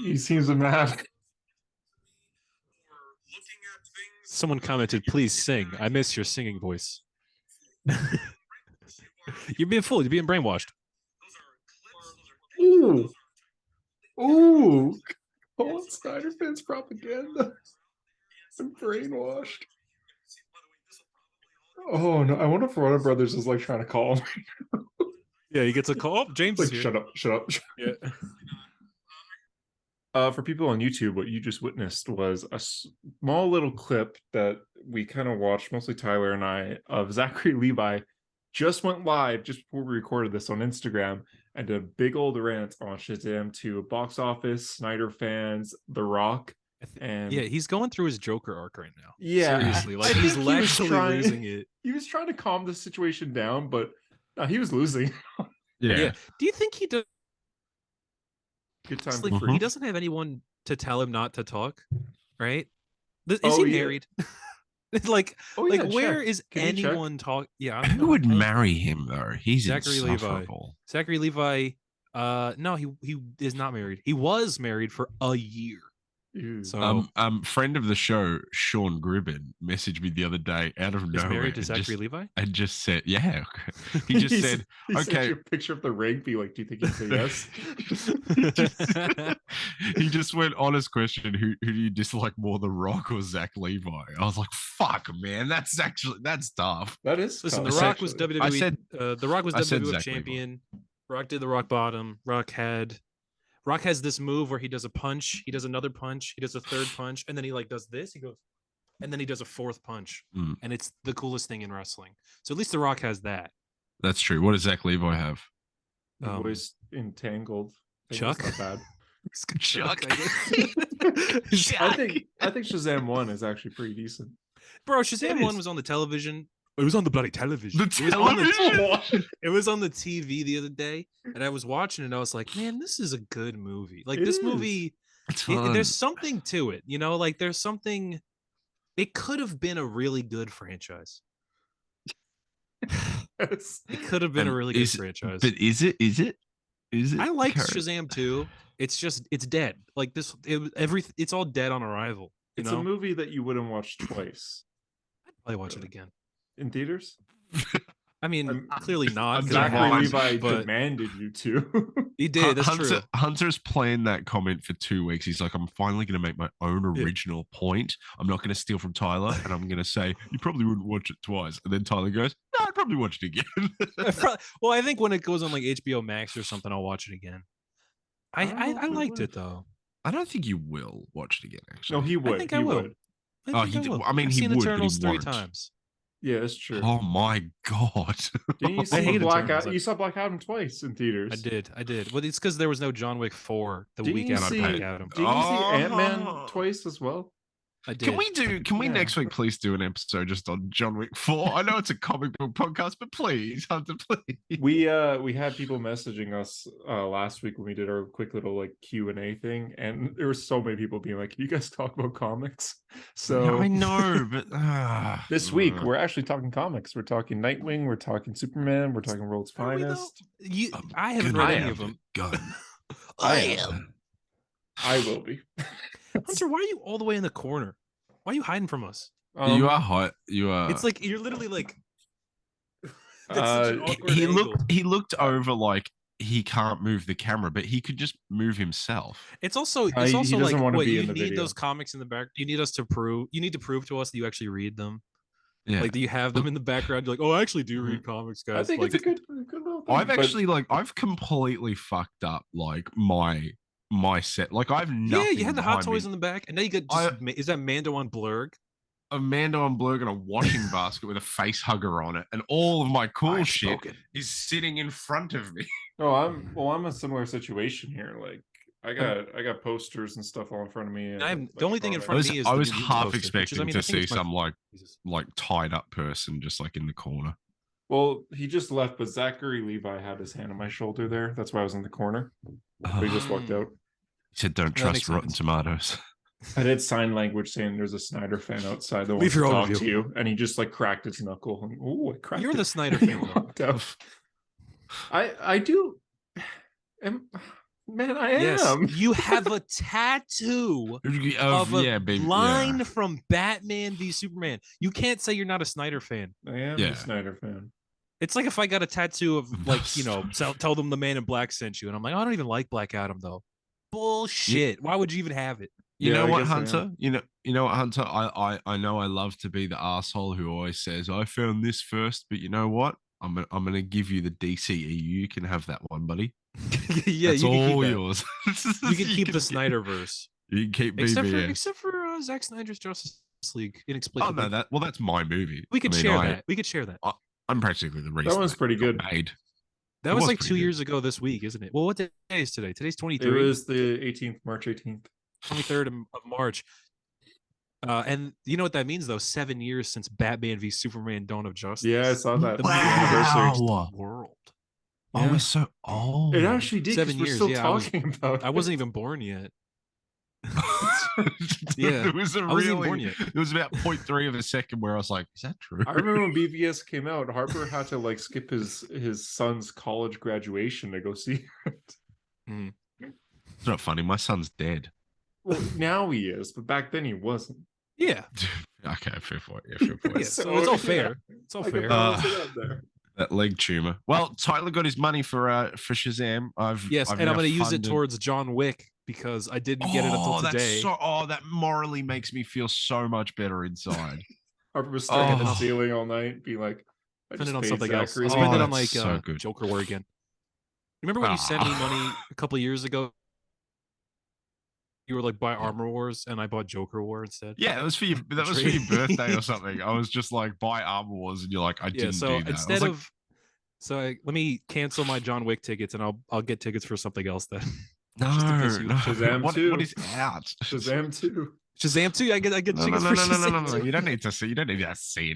He seems mad. Someone commented, "Please sing. I miss your singing voice." You're being fooled. You're being brainwashed. Ooh. Ooh. Oh, Snyder Fan's propaganda. I'm brainwashed. Oh no! I wonder if Warner Brothers is like trying to call him. Yeah, he gets a call. James like, is here. shut up. Yeah. For people on YouTube, what you just witnessed was a small little clip that we kind of watched, mostly Tyler and I, of Zachary Levi just went live just before we recorded this on Instagram and did a big old rant on Shazam 2, box office, Snyder fans, The Rock. And yeah, he's going through his Joker arc right now. Yeah, seriously, like he's actually losing it. He was trying to calm the situation down, but no, he was losing. Yeah. Do you think he does? Good time. Like, he doesn't have anyone to tell him not to talk, right? Is he married? Like, where is anyone talk? Yeah, who would marry him though? He's Zachary Levi. Zachary Levi. No, he is not married. He was married for a year. So, friend of the show, Sean Gribben, messaged me the other day out of nowhere. Married to Zachary Levi? And just said, yeah. He just said, okay. Sent you a picture of the ring. Be like, do you think he'd say yes? He just went, honest question, who do you dislike more, The Rock or Zach Levi? I was like, fuck, man, that's tough. That is. Listen, tough. The Rock was WWE. I said, The Rock was WWE champion. Rock did the rock bottom. Rock has this move where he does a punch, he does another punch, he does a third punch, and then he like does this, he goes, and then he does a fourth punch. And it's the coolest thing in wrestling. So at least The Rock has that. That's true. What does Zach Levi have? Voice entangled. Chuck? Not bad. Chuck. I think Shazam 1 is actually pretty decent. Bro, Shazam 1 was on the television. It was on the bloody television. It was on the TV the other day, and I was watching it, and I was like, man, this is a good movie. Like, this movie, there's something to it, you know? Like, there's something... It could have been a really good franchise. It could have been a really good franchise. But is it? I like Shazam 2. It's just, it's dead. Like, it's all dead on arrival. It's a movie that you wouldn't watch twice. I'd probably watch it again. In theaters? I mean, clearly not. Zachary Levi demanded you to. He did. That's true. Hunter's planned that comment for 2 weeks. He's like, I'm finally going to make my own original point. I'm not going to steal from Tyler, and I'm going to say, you probably wouldn't watch it twice. And then Tyler goes, no, I'd probably watch it again. Well, I think when it goes on like HBO Max or something, I'll watch it again. I liked it, though. I don't think you will watch it again, actually. No, he would. I think I will. I've seen Eternals 3 times. Yeah, that's true. Oh my god! Didn't you see You saw Black Adam twice in theaters. I did. Well, it's because there was no John Wick 4 the week after Black Adam. Did you see Ant-Man twice as well? I did. Can we next week please do an episode just on John Wick 4? I know it's a comic book podcast, but please, Hunter, please. We had people messaging us last week when we did our quick little like Q&A thing, and there were so many people being like, "Can you guys talk about comics?" So yeah, I know, but this week we're actually talking comics. We're talking Nightwing, we're talking Superman, we're talking World's Finest. I haven't read any of them. I will be. Hunter, why are you all the way in the corner? Why are you hiding from us? You are hot. You are. It's like you're literally like. He looked over like he can't move the camera, but he could just move himself. It's also like, wait, you need those comics in the back. You need us to prove. You need to prove to us that you actually read them. Yeah. Like, do you have them in the background? You're like, oh, I actually do read comics, guys. I think like, it's a good little thing. I've completely fucked up like my set. Like, I've nothing. Yeah, you had the Hot Toys in the back, and now you got is that Mando on Blurg? A Mando on Blurg and a washing basket with a face hugger on it, and all of my cool shit is sitting in front of me. No, I'm a similar situation here. Like, I got posters and stuff all in front of me. The only thing in front of me is I was half expecting to see some like tied up person just like in the corner. Well, he just left, but Zachary Levi had his hand on my shoulder there. That's why I was in the corner. He just walked out. He said, "Don't trust Rotten Tomatoes." I did sign language saying there's a Snyder fan outside that Leave wants to your talk overview. to you, and he just like cracked his knuckle. Oh, I cracked You're it. the Snyder And he fan, though. walked out. I do. Man, I Yes, am. you have a tattoo of a line from Batman v Superman. You can't say you're not a Snyder fan. I am a Snyder fan. It's like if I got a tattoo of like, you know, tell them the Man in Black sent you, and I'm like, oh, I don't even like Black Adam though. Bullshit. Why would you even have it? You know what, Hunter? You know what, Hunter? I know I love to be the asshole who always says I found this first, but you know what? I'm gonna give you the DCEU. You can have that one, buddy. Yeah, that's you can all keep yours. You can keep the Snyderverse. You can keep BVS. Except for Zack Snyder's Justice League. Inexplicably. Oh no, that's my movie. We could share that. We could share that. I'm practically the reason that one's pretty good. Made. That was like 2 years ago this week, isn't it? Well, what day is today? Today's 23. It was the 18th, March 18th. 23rd of March. And you know what that means, though? 7 years since Batman v Superman: Dawn of Justice. Yeah, I saw that. The anniversary world. Yeah. Oh, we're so old. It actually did. 7 years. We're still talking about. I wasn't even born yet. Yeah, it was I wasn't even born yet. It was about 0.3 of a second where I was like, "Is that true?" I remember when BVS came out, Harper had to like skip his son's college graduation to go see it. Mm. It's not funny. My son's dead. Well, now he is, but back then he wasn't. Yeah. Okay, fair point. Yeah, fair point. Yeah, so it's all fair. It's all fair. That leg tumor. Well, Tyler got his money for Shazam. I've and I'm going to use it towards John Wick because I didn't get it until today. That morally makes me feel so much better inside. Harper was staring at the ceiling all night, be like, spend it on something else. Zachary. Spend it on like so Joker War again. Remember when you sent me money a couple of years ago? You were like, buy Armor Wars, and I bought Joker War instead. Yeah, that was for your birthday or something. I was just like, buy Armor Wars, and you're like, I didn't do that. Instead of, let me cancel my John Wick tickets, and I'll get tickets for something else then. No. Shazam 2. What is out? Shazam 2. Shazam 2. I get tickets for Shazam 2. No. You don't need to see it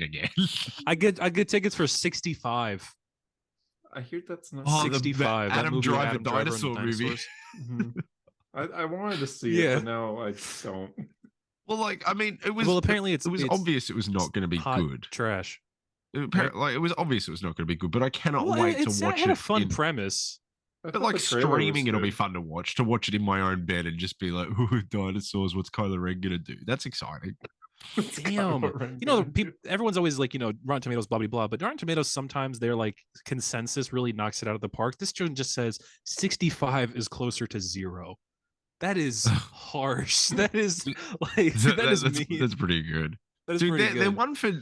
again. I get tickets for 65. I hear that's not 65. Adam Driver dinosaur movie. I wanted to see it, but now I don't. Well, like, I mean, it was. Well, apparently it was obvious it was not going to be good. Trash. Like, it was obvious it was not going to be good, but I cannot wait to watch it. It had a fun premise. But like streaming, it'll be fun to watch it in my own bed and just be like, "Ooh, dinosaurs! What's Kylo Ren gonna do?" That's exciting. Damn, you know, everyone's always like, you know, Rotten Tomatoes, blah blah blah. But Rotten Tomatoes, sometimes their like consensus really knocks it out of the park. This one just says 65 is closer to 0. That is harsh. That is like that's mean. That's pretty good. That is Dude, pretty good.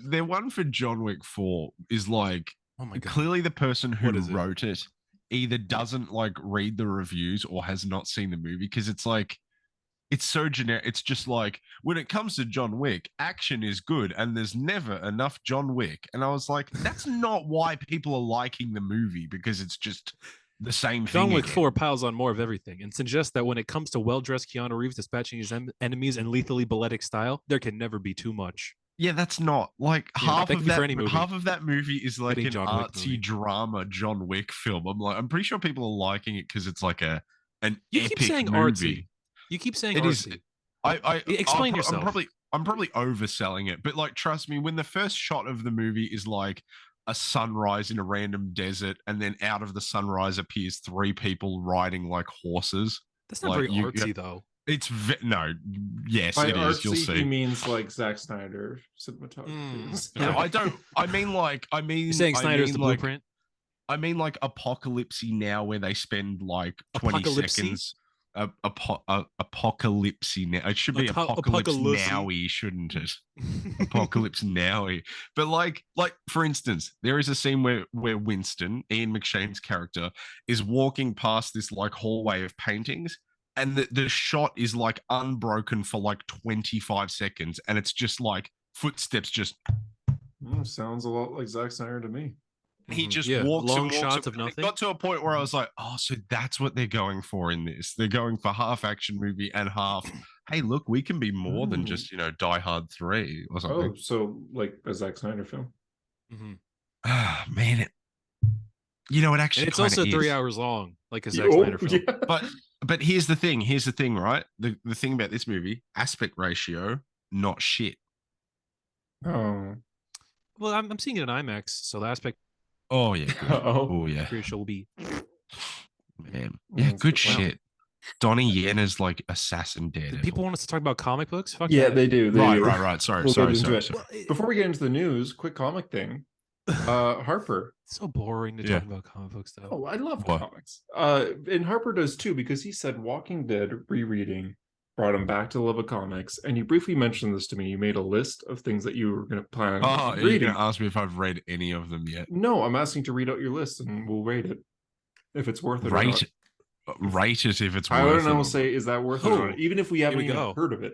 Their one for John Wick 4 is like, oh my God. Clearly the person who wrote it either doesn't like read the reviews or has not seen the movie, because it's like, it's so generic. It's just like, when it comes to John Wick, action is good and there's never enough John Wick. And I was like, that's not why people are liking the movie, because it's just the same thing. John Wick 4 piles on more of everything and suggests that when it comes to well-dressed Keanu Reeves dispatching his enemies in lethally balletic style, there can never be too much. Yeah, that's not like half of that movie is like an artsy drama John Wick film. I'm pretty sure people are liking it because it's like an epic keep saying movie. Artsy. You keep saying it artsy. Explain yourself. I'm probably overselling it, but like, trust me, when the first shot of the movie is like a sunrise in a random desert, and then out of the sunrise appears 3 people riding like horses. That's not very artsy, though. It's yes, by it artsy, is. You'll see. He means like Zack Snyder cinematography. No, I don't. I mean, you're saying Snyder's the blueprint. I mean, like Apocalypsy Now, where they spend like 20 seconds. Apocalypsy Now. It should be Apocalypse Nowy, shouldn't it? Apocalypse Nowy. But like for instance, there is a scene where Winston, Ian McShane's character, is walking past this like hallway of paintings, and the shot is like unbroken for like 25 seconds, and it's just like footsteps just. Sounds a lot like Zack Snyder to me. He just walks long and walks shots of nothing. It got to a point where I was like, oh, so that's what they're going for in this. They're going for half action movie and half, hey, look, we can be more than just, Die Hard 3 or something. Oh, so like a Zack Snyder film. Man, it actually and it's also 3 hours long, like a Zack Snyder film. Yeah. But here's the thing. Here's the thing, right? The thing about this movie, aspect ratio, not shit. Oh. Well, I'm seeing it in IMAX, so the aspect. Oh yeah. Oh yeah. Ratio will be. Man, yeah, good shit. Donnie Yen is like assassin Daredevil. People want us to talk about comic books? Fuck yeah, that. they do. Right. Sorry. Before we get into the news, quick comic thing. Harper. It's so boring to talk about comic books, though. Oh, I love comics. And Harper does too, because he said Walking Dead rereading brought him back to the love of comics. And you briefly mentioned this to me. You made a list of things that you were going to plan on reading. You're going to ask me if I've read any of them yet? No, I'm asking to read out your list, and we'll rate it if it's worth it. Rate it if it's worth it. I don't know. Say, is that worth it? Or not? Even if we haven't even heard of it,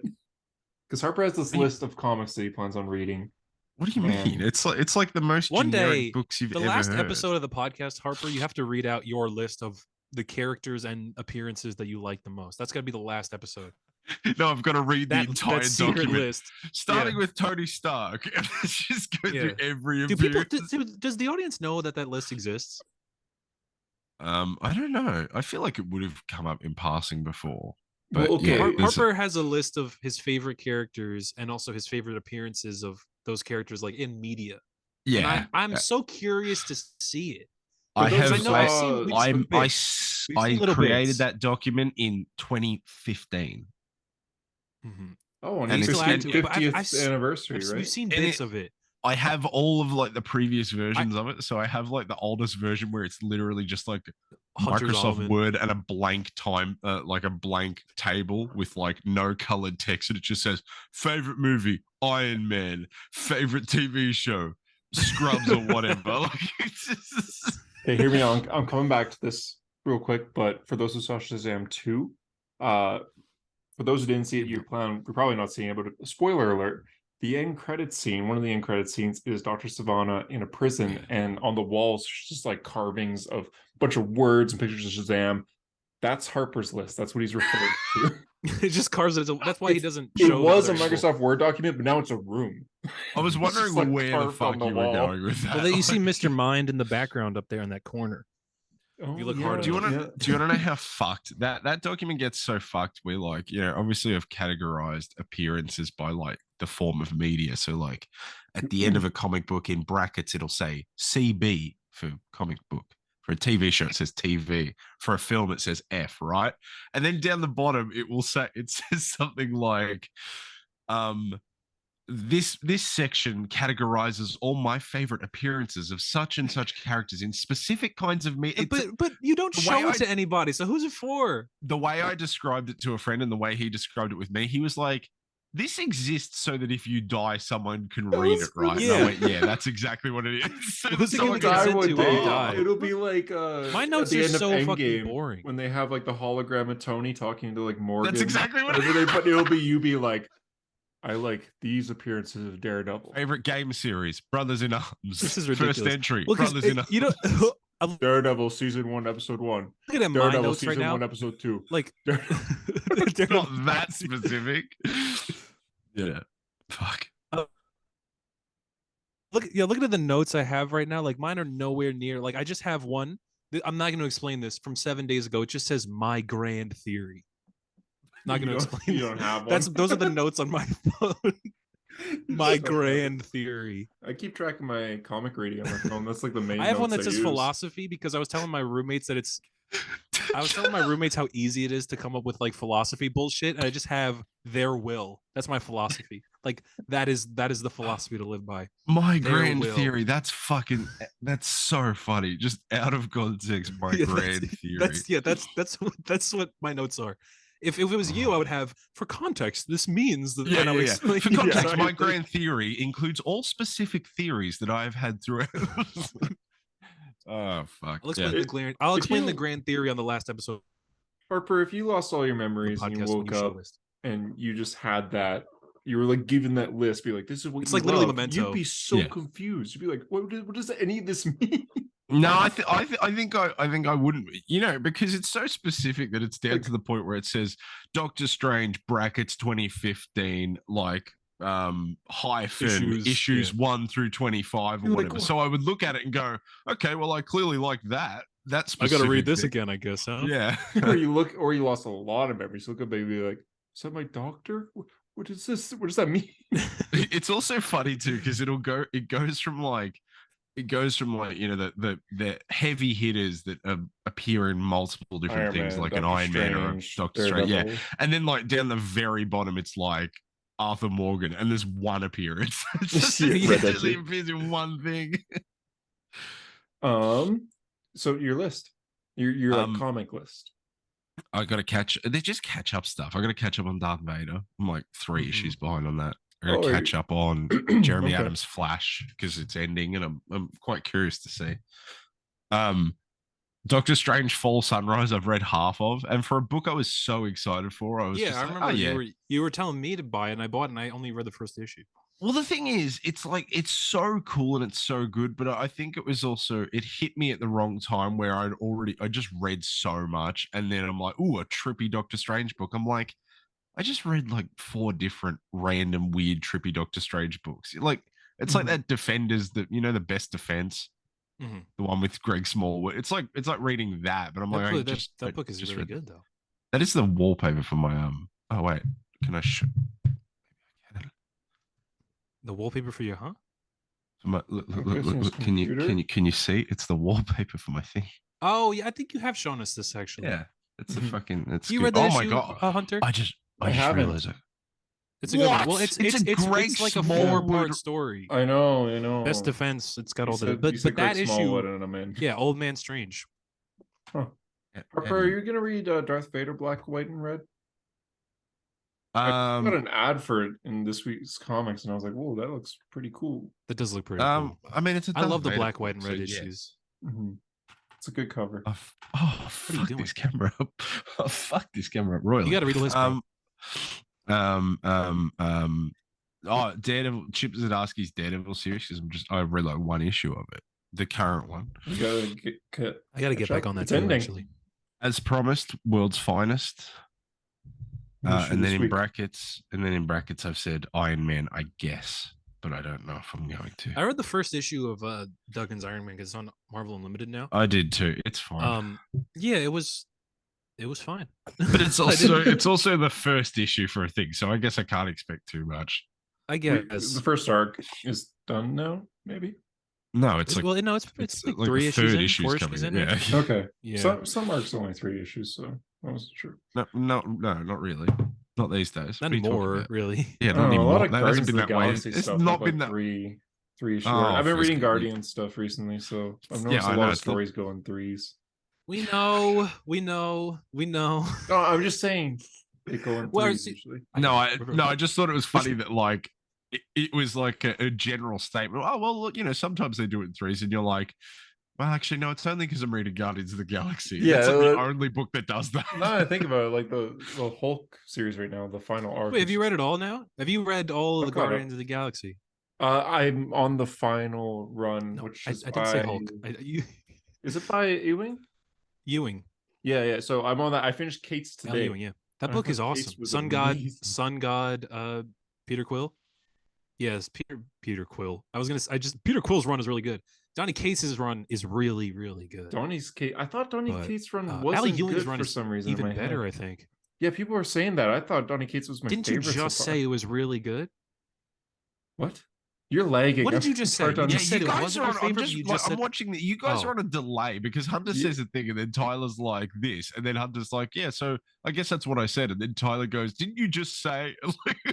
because Harper has this list of comics that he plans on reading. What do you mean? It's like the most generic books you've ever heard. The last episode of the podcast, Harper, you have to read out your list of the characters and appearances that you like the most. That's got to be the last episode. No, I've got to read the entire document, list. starting with Tony Stark, and just go through every appearance. Does the audience know that list exists? I don't know. I feel like it would have come up in passing before. But Harper has a list of his favorite characters and also his favorite appearances of those characters, like in media. Yeah, and I'm so curious to see it. I created that document in 2015. Mm-hmm. Oh, and it's 50th anniversary, right? We've seen bits of it. I have all of like the previous versions of it. So I have like the oldest version where it's literally just like Microsoft Word and a blank like a blank table with like no colored text. And it just says favorite movie, Iron Man, favorite TV show, Scrubs or whatever. Like, hey, hear me out. I'm coming back to this real quick, but for those who saw Shazam 2, for those who didn't see it, you're probably not seeing it, but spoiler alert. The end credits scene, one of the end credit scenes is Dr. Savannah in a prison, and on the walls, just like carvings of a bunch of words and pictures of Shazam. That's Harper's List. That's what he's referring to. It just carves it. That's why he doesn't show it. It was a Microsoft Word document, but now it's a room. I was wondering like where the fuck you were going with that. Well, you see Mr. Mind in the background up there in that corner. Oh, you look hard. Do you want to know how fucked that document gets? So fucked. Where like, you know, obviously I've categorized appearances by like the form of media. So like at the end of a comic book, in brackets it'll say CB for comic book. For a TV show it says TV. For a film it says F, right? And then down the bottom it says something like this section categorizes all my favorite appearances of such and such characters in specific kinds of media. But you don't show it to anybody, so who's it for? The way I described it to a friend and the way he described it with me, he was like, this exists so that if you die, someone can read it, right? Yeah, no, wait, yeah, that's exactly what it is. Who's it going to get sent to when you die? It'll be like my notes are so fucking boring. When they have like the hologram of Tony talking to like Morgan. That's exactly what it is. It'll be you be like, I like these appearances of Daredevil. Favorite game series, Brothers in Arms. This is ridiculous. First entry, well, Brothers in Arms. You know, Daredevil season 1, episode 1. Look at Daredevil my notes season right now. 1, episode 2. Like, it's not that specific. Yeah, fuck. Looking at the notes I have right now, like mine are nowhere near. Like I just have one. I'm not going to explain this from 7 days ago. It just says my grand theory. Not going to explain. You don't have one. Those are the notes on my phone. My grand theory. I keep track of my comic reading on my phone. That's like the main. I have one that says philosophy because I was telling my roommates that I was telling my roommates how easy it is to come up with like philosophy bullshit, and I just have their will. That's my philosophy. Like that is the philosophy to live by. My grand theory. That's so funny. Just out of context, my grand theory. That's what my notes are. If it was you, I would have, for context, this means that. For context, my grand theory includes all specific theories that I've had throughout. Oh fuck! I'll explain the grand theory on the last episode. Harper, if you lost all your memories and you woke up and you just had that, you were like given that list, be like, "This is what." It's like literally Memento. You'd be so confused. You'd be like, "What does any of this mean?" No, I think I wouldn't, you know, because it's so specific that it's down to the point where it says Doctor Strange brackets 2015 like hyphen issues 1 through 25 or whatever. So I would look at it and go, okay, well I clearly like that. that I gotta read specific this thing- again, I guess, huh? Yeah. or you lost a lot of memories. Look at baby like, is that my doctor? What is this? What does that mean? It's also funny too because it goes from like you know the heavy hitters that appear in multiple different Iron things Man, like an Doctor Iron Man or a Strange, Doctor Strange, yeah, Daredevil. and then like down the very bottom it's like Arthur Morgan and there's one appearance. It's just Yeah, he Red Dead literally 2. appears in one thing. So your list, your like comic list. I gotta they just catch up stuff. I gotta catch up on Darth Vader. I'm like 3 issues behind on that. I gotta catch up on Jeremy Okay. Adams' Flash because it's ending, and I'm quite curious to see. Doctor Strange Fall Sunrise, I've read half of, and for a book I was so excited for, I was just I like, remember you were telling me to buy it, and I bought it, and I only read the first issue. Well, the thing is, it's like it's so cool and it's so good, but I think it was also it hit me at the wrong time where I just read so much, and then I'm like, ooh, a trippy Doctor Strange book. I'm like, I just read like 4 different random weird trippy Doctor Strange books. Like it's like that Defenders, that you know, the Best Defense, the one with Greg Smallwood. It's like reading that, but I'm That like, book, that book is really good though. That is the wallpaper for my Oh wait, can I show? The wallpaper for your Look, can you see? It's the wallpaper for my thing. Oh yeah, I think you have shown us this actually. Yeah, it's a fucking. It's you good. read the issue, my god, Hunter? I just realized it. It's a good one. Well, it's like a 4-part story. I know. Best Defense. It's got all the but that issue. And I'm in. Yeah, Old Man Strange. Huh. Harper, are you gonna read Darth Vader Black, White, and Red? I got an ad for it in this week's comics, and I was like, "Whoa, that looks pretty cool." That does look pretty cool. I mean, I love the Black, White, and Red issues. Mm-hmm. It's a good cover. Fuck this camera up! Oh, fuck this camera up royally. You got to read the list. Daredevil, Chip Zdarsky's Daredevil series, because I read like 1 issue of it, the current one. I gotta get back on that too, actually. As promised, World's Finest. And then in brackets, I've said Iron Man, I guess, but I don't know if I'm going to. I read the first issue of Duggan's Iron Man because it's on Marvel Unlimited now. I did too. It's fine. Yeah, it was fine. But it's also the first issue for a thing, so I guess I can't expect too much. I guess the first arc is done now, maybe. No, it's like it's like 3 issues, 4 issues in. Yeah. Okay. Yeah. Some arcs only 3 issues, so I wasn't sure. No, not really. Not these days. Not anymore, really. Yeah, not anymore. A lot of that hasn't been that way. It's not been that 3 issues. I've been reading Guardian stuff recently, so I've noticed a lot of stories go in 3s. We know. No, I'm just saying they go in 3s usually. I just thought it was funny that like it was like a general statement. Oh well, look, sometimes they do it in 3s, and you're like, well, actually, no, it's only because I'm reading Guardians of the Galaxy. Yeah, it's like the only book that does that. Now I think about it, like the Hulk series right now, the final arc. Wait, have you read it all now? Have you read all of the Guardians of the Galaxy? I'm on the final run, which is I didn't say Hulk. Is it by Ewing? Ewing. Yeah. So I'm on that. I finished Kate's today. Ewing, yeah. That book is awesome. Sun God, Peter Quill. Yes, Peter Quill. Peter Quill's run is really good. Donny Cates' run is really, really good. I thought Donny Cates' run wasn't good for some reason. Even better, I think. Yeah, people were saying that. I thought Donny Cates was my favorite. Didn't you just say it was really good? What? You're lagging. What did you just say? You just said it wasn't your favorite. I'm watching that. You guys are on a delay because Hunter says a thing and then Tyler's like this, and then Hunter's like, yeah, so I guess that's what I said. And then Tyler goes, didn't you just say?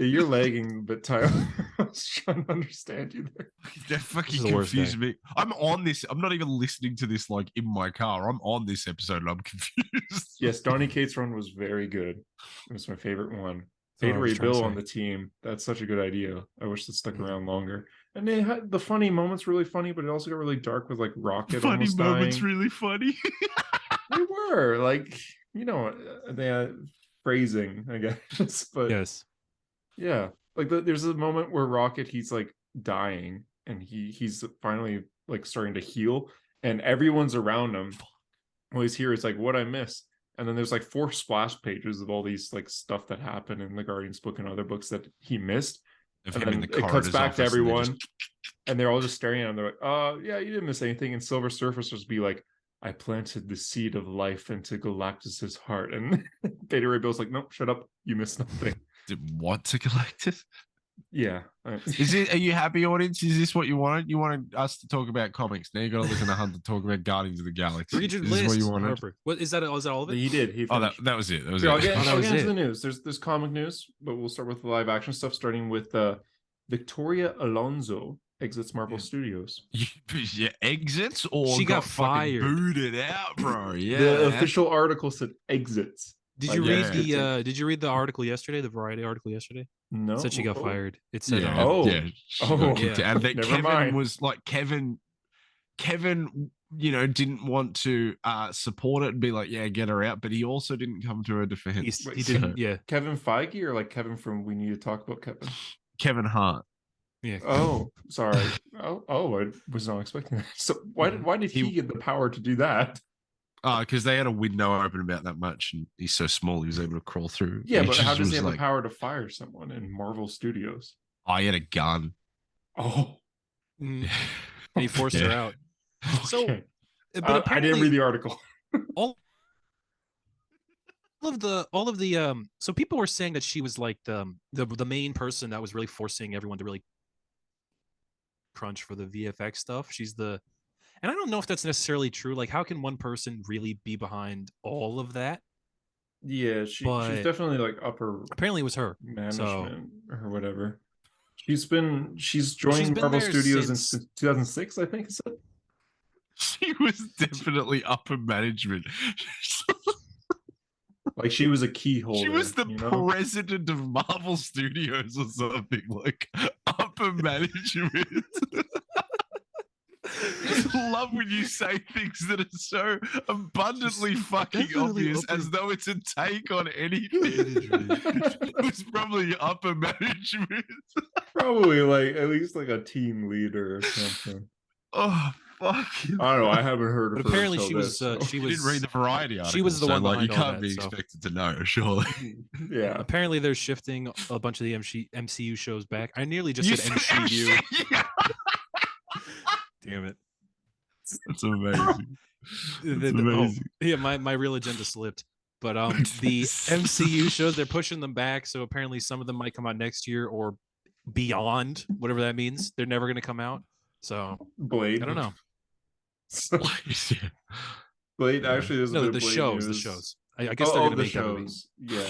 You're lagging, but Tyler, I was trying to understand you there. That fucking confused me. I'm on this. I'm not even listening to this like in my car. I'm on this episode and I'm confused. Yes, Donny Cates' run was very good. It was my favorite one. Ray Bill on the team. That's such a good idea. I wish it stuck around longer. And they had the funny moments really funny, but it also got really dark with like Rocket. Funny moments dying. really funny. They were like, they had phrasing, I guess. But yes. Yeah. Like there's a moment where Rocket, he's like dying and he's finally like starting to heal and everyone's around him. All he's here is like, what I missed. And then there's like 4 splash pages of all these like stuff that happened in the Guardians book and other books that he missed. And then it cuts back to everyone, and they're all just staring at him. They're like, yeah, you didn't miss anything." And Silver Surfer just be like, I planted the seed of life into Galactus's heart. And Beta Ray Bill's like, nope, shut up. You missed nothing. Did what to Galactus? Yeah. Is it? Are you happy, audience? Is this what you wanted? You wanted us to talk about comics. Now you got to listen to Hunter talk about Guardians of the Galaxy. Read your Is list, this what you wanted? Harper. What is that? Is that all of it? He did. He that was it. That was Here, it. I'll get into it. the news. There's comic news, but we'll start with the live action stuff, starting with Victoria Alonso exits Marvel Studios. Yeah, exits or she got fired, booted out, bro. Yeah, the official article said exits. Did you read the? Did you read the article yesterday? The Variety article yesterday? No, it said she got fired. It said, yeah, and that Kevin was like Kevin, you know, didn't want to support it and be like, yeah, get her out, but he also didn't come to her defense. He didn't. Yeah, Kevin Feige or like Kevin from We Need to Talk About Kevin. Kevin Hart. Yeah. Oh, sorry. Oh, I was not expecting that. So why did he get the power to do that? Because they had a window open about that much, and he's so small he was able to crawl through. Yeah, but how does he have the power to fire someone in Marvel Studios? I had a gun. Oh, and he forced her out. Okay. So, but I didn't read the article. all of the so people were saying that she was like the main person that was really forcing everyone to really crunch for the VFX stuff. And I don't know if that's necessarily true. Like, how can one person really be behind all of that? Yeah, she's definitely like upper. Apparently, it was her management or whatever. She's joined Marvel Studios since 2006, I think. She was definitely upper management. Like she was a key holder. She was the president of Marvel Studios or something. Like upper management. I just love when you say things that are so abundantly fucking obvious as though it's a take on anything. It was probably upper management. Probably like at least like a team leader or something. Oh fuck! I don't know. I haven't heard of her. Apparently, she was. She didn't read the Variety article. She was the one like you can't that, be expected to know, surely. Yeah. Apparently, they're shifting a bunch of the MCU shows back. I nearly just said MCU. Damn it! That's amazing. That's amazing. Yeah, my real agenda slipped. But the MCU shows, they're pushing them back. So apparently, some of them might come out next year or beyond, whatever that means. They're never going to come out. So Blade. I don't know. Blade actually is the shows. The shows. I guess they're going to make shows. Yeah.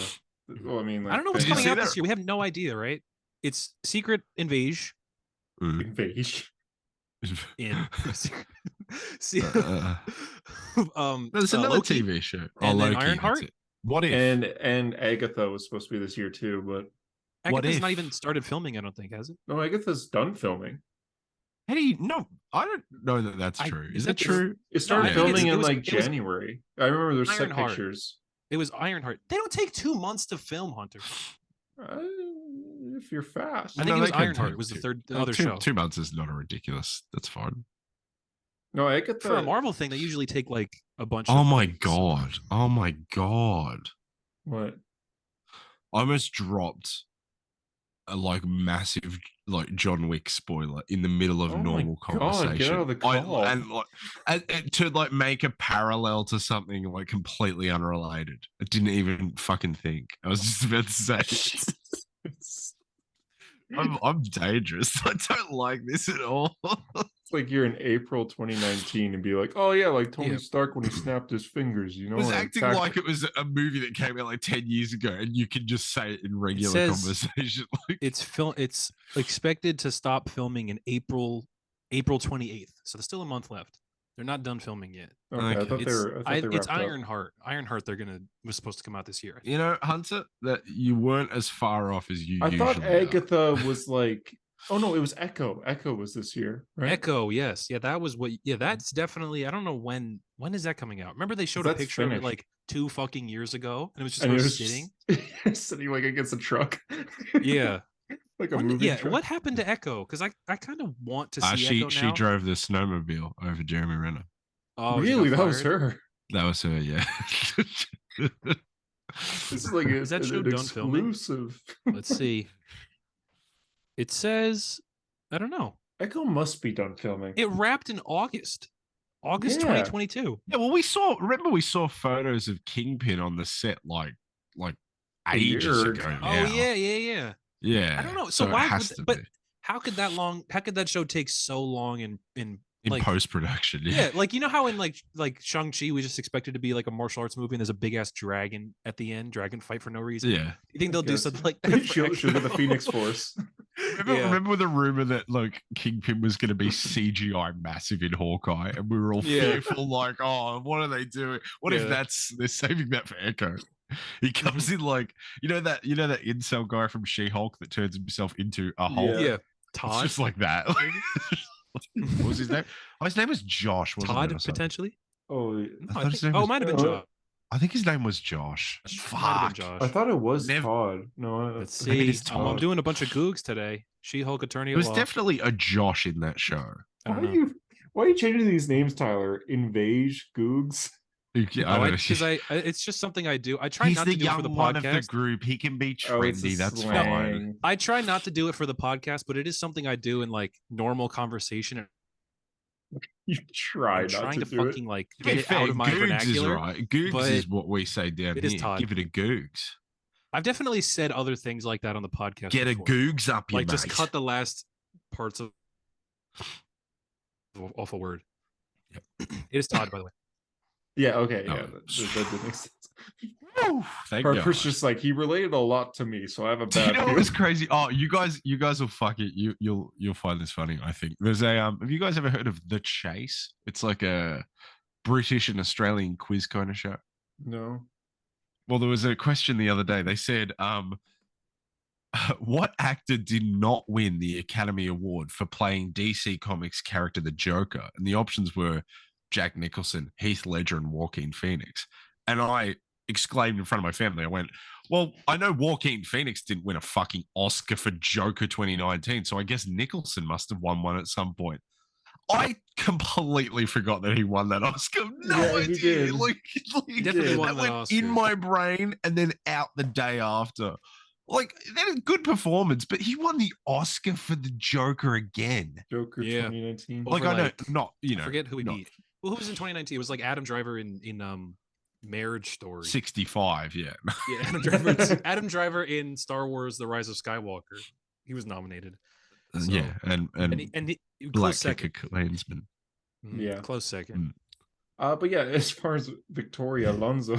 Well, I mean, like, I don't know what's coming out this year. We have no idea, right? It's Secret Invasion. Invasion. There's another Loki. TV show. And then Ironheart. What if? And Agatha was supposed to be this year too, but Agatha's not even started filming. I don't think, has it? No, Agatha's done filming. Hey, no, I don't know that that's true. Is that true? It started filming in like January. I remember there's set pictures. It was Ironheart. They don't take 2 months to film, Hunter. If you're fast. I think it was Ironheart. It was the other show. 2 months is not a ridiculous. That's fine. No, Agatha for a Marvel thing, they usually take like a bunch. Oh my god! Oh my god! What? I almost dropped a like massive like John Wick spoiler in the middle of normal conversation. Get out of the call. And to like make a parallel to something like completely unrelated. I didn't even fucking think. I was just about to say I'm dangerous. I don't like this at all. It's like you're in April 2019 and be like, oh yeah, like Tony Stark when he snapped his fingers, you know. I was acting like it was a movie that came out like 10 years ago, and you can just say it in regular conversation. Like, it's expected to stop filming in April 28th. So there's still a month left. They're not done filming yet. Okay. I thought they were. It's Ironheart. Ironheart. Was supposed to come out this year. You know, Hunter, that you weren't as far off as you. I thought Agatha was like. Oh no, it was Echo. Echo was this year, right? Echo, yes, yeah, that was what. Yeah, that's definitely. I don't know when. When is that coming out? Remember they showed a picture of it like 2 fucking years ago, and it was just her sitting, sitting like against a truck. Yeah. Like a movie truck. What happened to Echo? Because I kind of want to see Echo now. She drove the snowmobile over Jeremy Renner. Oh, really? That was her. That was her. Yeah. This is like is that show done exclusive? Let's see. It says, I don't know. Echo must be done filming. It wrapped in August. August 2022. Yeah, well, we saw photos of Kingpin on the set like ages ago now. Oh yeah. Yeah. I don't know. So why how could that show take so long in like, post-production? Yeah, like, you know how in like Shang-Chi we just expected to be like a martial arts movie and there's a big ass dragon at the end, dragon fight for no reason. Yeah. You think they'll do something like that? Shoot with the Phoenix Force. Remember the rumor that like Kingpin was going to be CGI massive in Hawkeye, and we were all fearful, like, oh, what are they doing? What if they're saving that for Echo? He comes in like that incel guy from She-Hulk that turns himself into a Hulk. Yeah, Todd. It's just like that. What was his name? Oh, his name was Josh. Todd, potentially. Oh, it might have been Josh. I think his name was Josh. Fuck. Josh. I thought it was Todd. No, let's see. I'm doing a bunch of googs today. She-Hulk attorney. There was definitely a Josh in that show. Why are you changing these names, Tyler? Invage, Googs. Because it's just something I do. I try not to do it for the podcast. One of the group. He can be trendy. That's fine. I try not to do it for the podcast, but it is something I do in like normal conversation. You try not to do fucking like get it out of my vernacular. Is right. Googs is what we say down here. Give it a Googs. I've definitely said other things like that on the podcast. Get before. A Googs up, like just cut the last parts of awful word. Yep. It is Todd, by the way. Yeah, okay. Yeah, that did make sense. Harper's just like, he related a lot to me, so I have a bad. You know what's crazy? Oh, you guys will fuck it. You'll find this funny, I think. There's a have you guys ever heard of The Chase? It's like a British and Australian quiz kind of show. No. Well, there was a question the other day. They said, what actor did not win the Academy Award for playing DC Comics character the Joker? And the options were Jack Nicholson, Heath Ledger, and Joaquin Phoenix. And I exclaimed in front of my family, I went, well, I know Joaquin Phoenix didn't win a fucking Oscar for Joker 2019, so I guess Nicholson must have won one at some point. I completely forgot that he won that Oscar. No idea. Like definitely won that Oscar. In my brain and then out the day after. Like, that is a good performance, but he won the Oscar for the Joker again. Joker 2019. Like, I know, not, I forget who he beat. Well, who was in 2019? It was like Adam Driver in Marriage Story. 65, yeah. Yeah, Adam Driver in Star Wars: The Rise of Skywalker. He was nominated. So, yeah, and he Black Kicker Klansman. Yeah, close second. But yeah, as far as Victoria Alonso,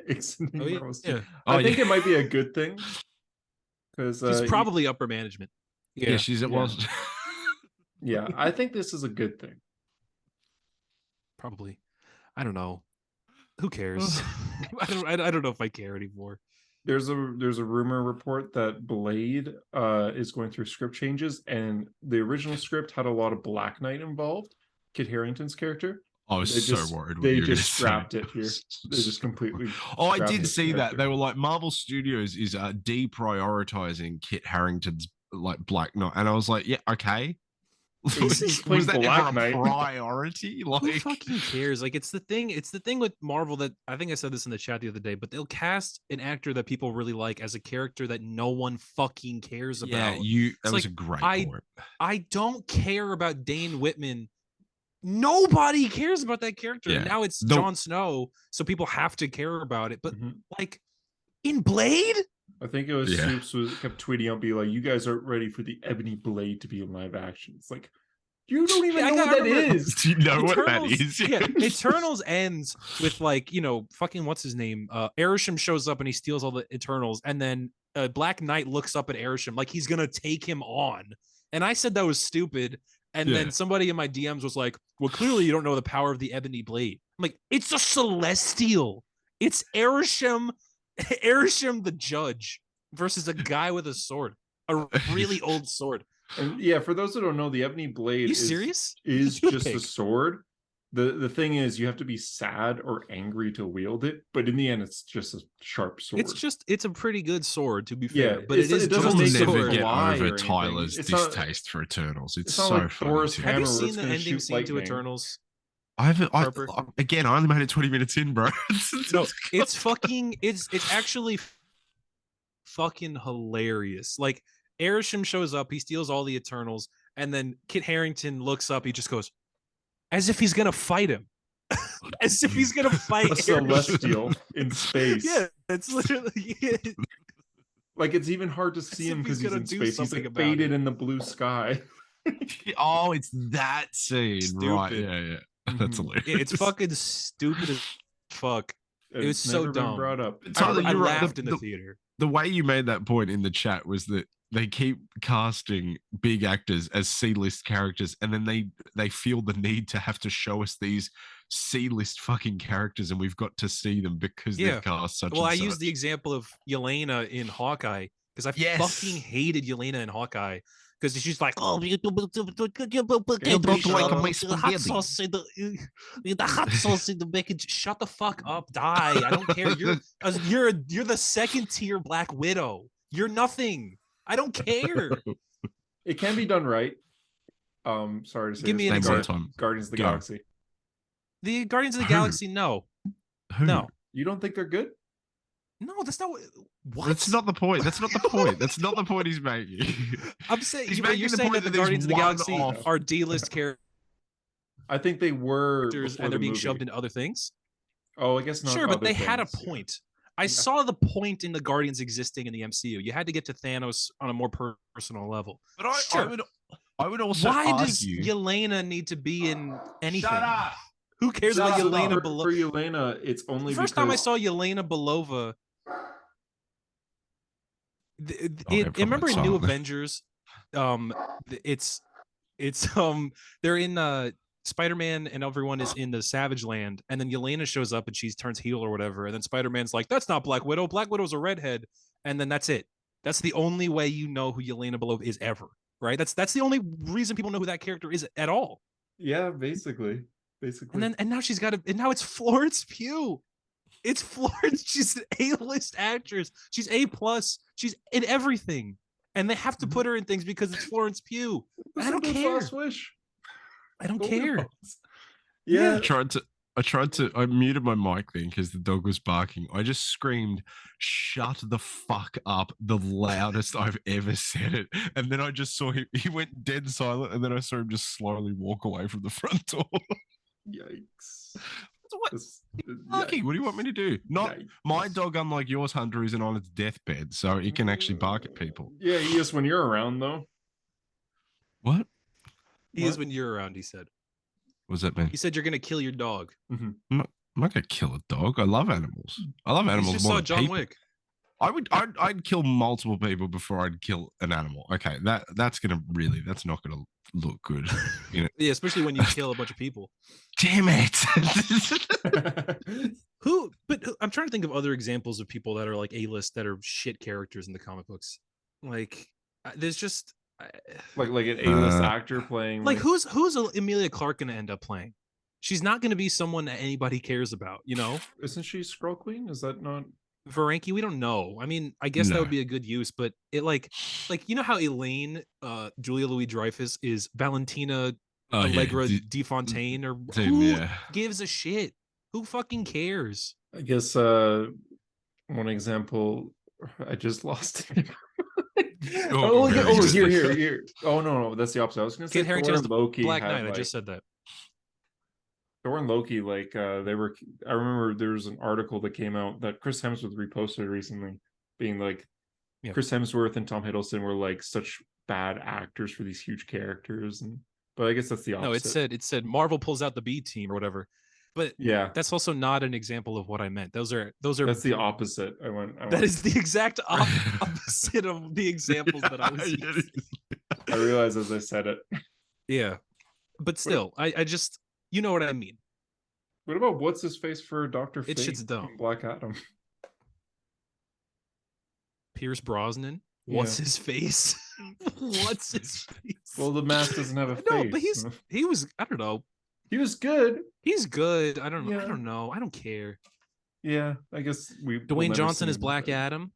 I think it might be a good thing because she's probably upper management. Yeah, she's it was. Yeah, I think this is a good thing. Probably. I don't know. Who cares? I don't know if I care anymore. There's a rumor report that Blade is going through script changes, and the original script had a lot of Black Knight involved, Kit Harington's character. I was so worried. They just scrapped it here. They just completely. I did see that. They were like, Marvel Studios is deprioritizing Kit Harington's like Black Knight, and I was like, yeah, okay. Was that ever a priority? Like, who fucking cares? Like, it's the thing with Marvel that I think I said this in the chat the other day, but they'll cast an actor that people really like as a character that no one fucking cares about. Yeah, that was like, a great point. I don't care about Dane Whitman. Nobody cares about that character. Yeah. Now it's Jon Snow, so people have to care about it. But like in Blade, I think it was Soups kept tweeting out, be like, "You guys aren't ready for the Ebony Blade to be in live action." It's like, you don't even know what that is. Do you know what that is? Yeah, Eternals ends with like, fucking what's his name? Arishem shows up and he steals all the Eternals, and then Black Knight looks up at Arishem like he's gonna take him on. And I said that was stupid. And then somebody in my DMs was like, well, clearly you don't know the power of the Ebony Blade. I'm like, it's a Celestial. It's Arishem the Judge versus a guy with a sword, a really old sword. And yeah, for those who don't know, the Ebony Blade is just a sword. The thing is, you have to be sad or angry to wield it, but in the end, it's just a sharp sword. It's a pretty good sword, to be fair. But it doesn't never get over Tyler's distaste for Eternals. It's so like funny. Have you seen the ending scene to Eternals? Again, I only made it 20 minutes in, bro. No, it's actually fucking hilarious. Like, Arishem shows up, he steals all the Eternals, and then Kit Harington looks up, he just goes, as if he's gonna fight him. As if he's gonna fight a celestial in space. Yeah, it's literally like it's even hard to see him because he's in space. He's like faded in the blue sky. Oh, it's that scene, stupid. Right? Yeah. That's hilarious. Yeah, it's fucking stupid as fuck. It was so dumb. Brought up. I laughed in the theater. The way you made that point in the chat was that they keep casting big actors as C-list characters, and then they feel the need to have to show us these C-list fucking characters, and we've got to see them because they've cast such. Well, I used the example of Yelena in Hawkeye because I fucking hated Yelena in Hawkeye because she's like, oh, the hot sauce in the bacon. Shut the fuck up, die. I don't care. You're the second tier Black Widow. You're nothing. I don't care. It can be done right. Sorry to say. Give me an example. Guardians of the Galaxy. The Guardians of the Galaxy, no. No. You don't think they're good? No, that's not what. That's not the point. That's not the point. That's not the point he's making. I'm saying you're saying that the Guardians of the Galaxy are D-list characters. I think they were, and they're being shoved into other things. Oh, I guess not. Sure, but they had a point. I saw the point in the Guardians existing in the MCU. You had to get to Thanos on a more personal level. But I would also Why argue... does Yelena need to be in anything? Shut up! Who cares about Yelena Belova? For Yelena, it's only the first time I saw Yelena Belova. Remember in New Avengers, it's they're in Spider-Man and everyone is in the Savage Land, and then Yelena shows up and she turns heel or whatever, and then Spider-Man's like, that's not Black Widow. Black Widow's a redhead, and then that's it. That's the only way you know who Yelena Belova is ever, right? That's the only reason people know who that character is at all. Yeah, basically. And now she's got and now it's Florence Pugh. It's Florence. She's an A-list actress. She's A+. She's in everything, and they have to put her in things because it's Florence Pugh. I don't care. I don't care. Yeah. I muted my mic then because the dog was barking. I just screamed, shut the fuck up, the loudest I've ever said it. And then I just saw him, he went dead silent, and then I saw him just slowly walk away from the front door. Yikes. What? Barking. What do you want me to do? Not my dog, unlike yours, Hunter, isn't on its deathbed, so it can actually bark at people. Yeah, he is when you're around, though. What? He is when you're around, he said. What does that mean? He said you're going to kill your dog. Mm-hmm. I'm not going to kill a dog. I love animals. I love animals. You just saw John Wick. I'd kill multiple people before I'd kill an animal. Okay, that's not gonna look good. You know? Yeah, especially when you kill a bunch of people. Damn it. But I'm trying to think of other examples of people that are like A-list that are shit characters in the comic books. Like there's just like an A-list actor playing like who's Emilia Clarke gonna end up playing? She's not gonna be someone that anybody cares about, you know? Isn't she Skrull Queen? Is that not Varanki? We don't know. I mean, I guess that would be a good use, but it like you know how Elaine, Julia Louis-Dreyfus is Valentina Allegra de Fontaine, or who gives a shit? Who fucking cares? I guess one example, I just lost it. Here. Oh no, that's the opposite. I was gonna say Thor and Loki. Black Knight. I just said that. Thor and Loki, like they were. I remember there was an article that came out that Chris Hemsworth reposted recently, being like, Chris Hemsworth and Tom Hiddleston were like such bad actors for these huge characters, but I guess that's the opposite. No, it said Marvel pulls out the B team or whatever, but yeah, that's also not an example of what I meant. Those are. That's the opposite. That is the exact opposite of the examples that I was using. I realized as I said it. Yeah, but still, I just. You know what I mean. What about what's his face for Dr. Fate? It's shit's dumb. Black Adam. Pierce Brosnan. What's his face? What's his face? Well, the mask doesn't have a face. No, but he was. I don't know. He was good. He's good. I don't know. I don't know. I don't care. Yeah, I guess Dwayne Johnson is Black Adam.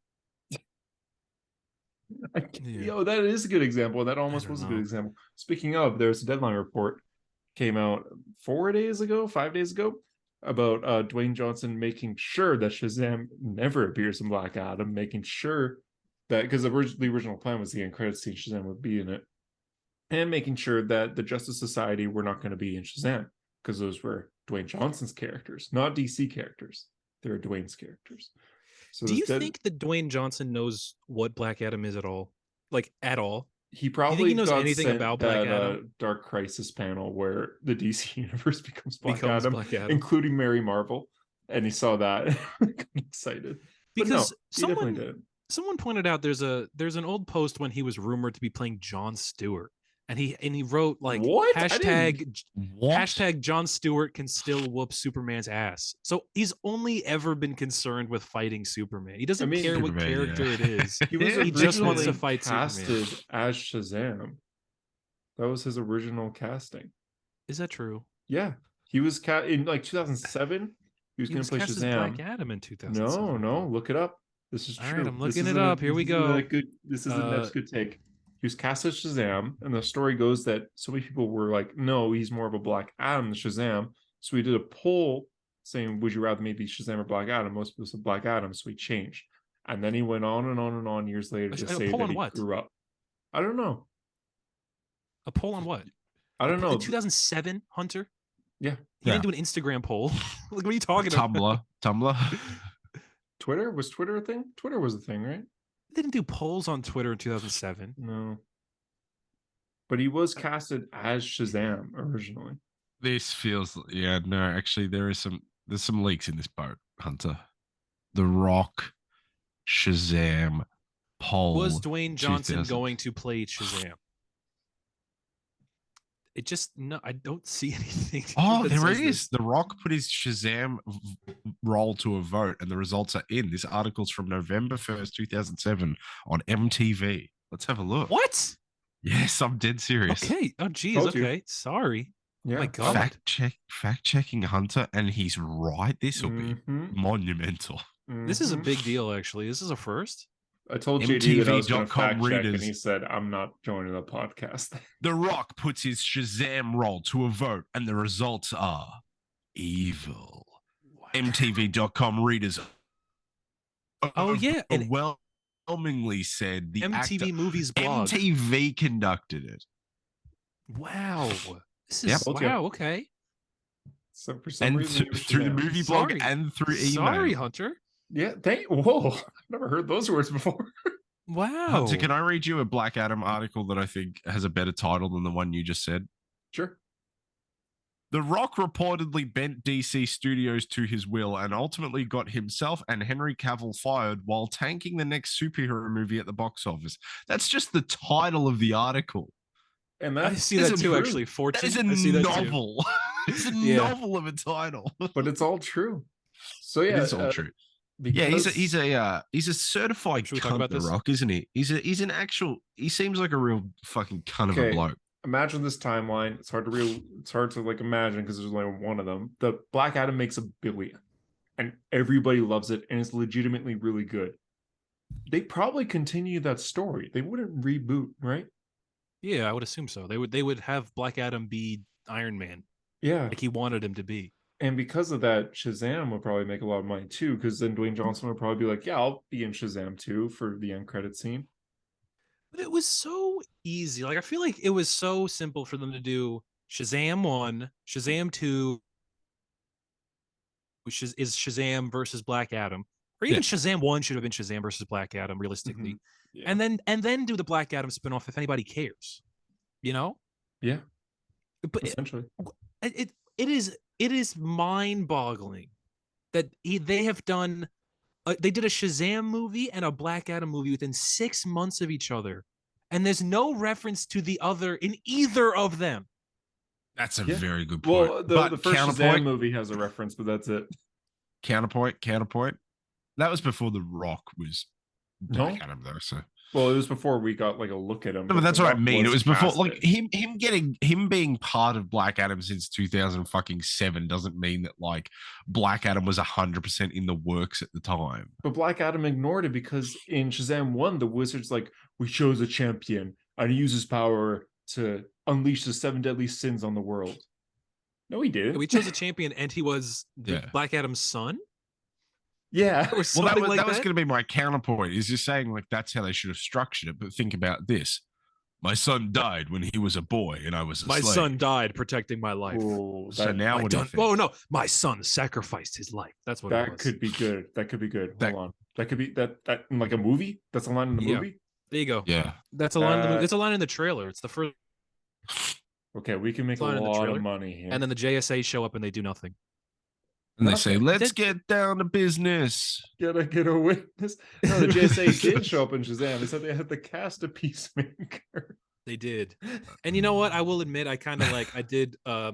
Yo, that is a good example. That almost was a good example. Speaking of, there's a Deadline report. Came out 5 days ago, about Dwayne Johnson making sure that Shazam never appears in Black Adam, making sure that, because the original plan was the end credits scene, Shazam would be in it, and making sure that the Justice Society were not going to be in Shazam. because those were Dwayne Johnson's characters, not DC characters. They were Dwayne's characters. So do you think that Dwayne Johnson knows what Black Adam is at all? Like, at all? He probably think he knows got anything sent about Black Adam? Dark Crisis panel where the DC universe becomes Black Adam, including Mary Marvel, and he saw that. Got excited because no, someone pointed out there's an old post when he was rumored to be playing Jon Stewart, and he wrote like what? hashtag Jon Stewart can still whoop Superman's ass. So he's only ever been concerned with fighting Superman. He doesn't care what character it is. He just wants to fight casted Superman. as Shazam. That was his original casting. Is that true? Yeah, he was in like 2007. He was going to play Shazam. Black Adam in 2007. No, look it up. This is true. All right, I'm looking it up. Here we go. This is the next good take. He was cast as Shazam, and the story goes that so many people were like, no, he's more of a Black Adam than Shazam. So we did a poll saying, would you rather maybe Shazam or Black Adam? Most people said Black Adam, so he changed. And then he went on and on and on years later to say that he grew up. I don't know. A poll on what? I don't know. In 2007, Hunter? Yeah. He didn't do an Instagram poll. Like, what are you talking about? Tumblr. Twitter? Was Twitter a thing? Twitter was a thing, right? They didn't do polls on Twitter in 2007. No. But he was casted as Shazam originally. This feels actually there's some leaks in this boat, Hunter. The Rock, Shazam, poll. Was Dwayne Johnson going to play Shazam? It just I don't see anything. Oh, there it is. The Rock put his Shazam role to a vote, and the results are in. This article's from November 1st, 2007 on MTV. Let's have a look. What? Yes, I'm dead serious. Okay. Oh, geez. Okay. Sorry. Yeah. Oh my God. Fact checking Hunter, and he's right. This will be monumental. This is a big deal, actually. This is a first. I told JD that I was going to fact check, and he said, I'm not joining the podcast. The Rock puts his Shazam role to a vote, and the results are evil. Wow. MTV.com readers overwhelmingly said the MTV Movies blog. MTV conducted it. Wow. This is wow, okay. So for some reason, through the movie blog and through email. Sorry, Hunter. Yeah, whoa, I've never heard those words before. Wow. Hunter, can I read you a Black Adam article that I think has a better title than the one you just said? Sure. The Rock reportedly bent DC Studios to his will and ultimately got himself and Henry Cavill fired while tanking the next superhero movie at the box office. That's just the title of the article. And I see that too, actually. That is a novel. It's a novel of a title. But it's all true. So yeah, it's all true. Yeah, he's a certified cunt, The Rock, isn't he? He's an actual. He seems like a real fucking cunt of a bloke. Imagine this timeline. It's hard to like imagine because there's only one of them. The Black Adam makes $1 billion, and everybody loves it, and it's legitimately really good. They probably continue that story. They wouldn't reboot, right? Yeah, I would assume so. They would have Black Adam be Iron Man. Yeah, like he wanted him to be. And because of that, Shazam would probably make a lot of money too, because then Dwayne Johnson would probably be like, yeah, I'll be in Shazam too for the end credit scene. But it was so easy. Like, I feel like it was so simple for them to do Shazam 1, Shazam 2, which is Shazam versus Black Adam. Or even Shazam 1 should have been Shazam versus Black Adam, realistically. Mm-hmm. Yeah. And then do the Black Adam spinoff if anybody cares. You know? Yeah. But essentially. It is mind-boggling that they have done. They did a Shazam movie and a Black Adam movie within 6 months of each other, and there's no reference to the other in either of them. That's a very good point. Well, the first Shazam movie has a reference, but that's it. Counterpoint. That was before The Rock was Black Adam, though. So. Well, it was before we got like a look at him. No, but that's what I mean. It was before, like him being part of Black Adam since 2007 doesn't mean that like Black Adam was 100% in the works at the time. But Black Adam ignored it because in Shazam 1, the Wizard's like, we chose a champion and he uses power to unleash the 7 deadly sins on the world. No, he didn't. We chose a champion and he was Black Adam's son. Yeah. Or that was going to be my counterpoint. Is just saying like that's how they should have structured it. But think about this: My son died when he was a boy, and I was a slave. My son died protecting my life. Ooh, So now what do you think? Oh no, my son sacrificed his life. That's what it was. That could be good. That could be good. Hold on. That could be that in like a movie. That's a line in the movie. There you go. Yeah, that's a line in the movie. It's a line in the trailer. It's the first. Okay, we can make a lot of money here. And then the JSA show up and they do nothing. And they say, "Let's get down to business." Get a witness. No, the JSA did show up in Shazam. They said they had to cast a Peacemaker. They did. And you know what? I will admit, I kind of I did. I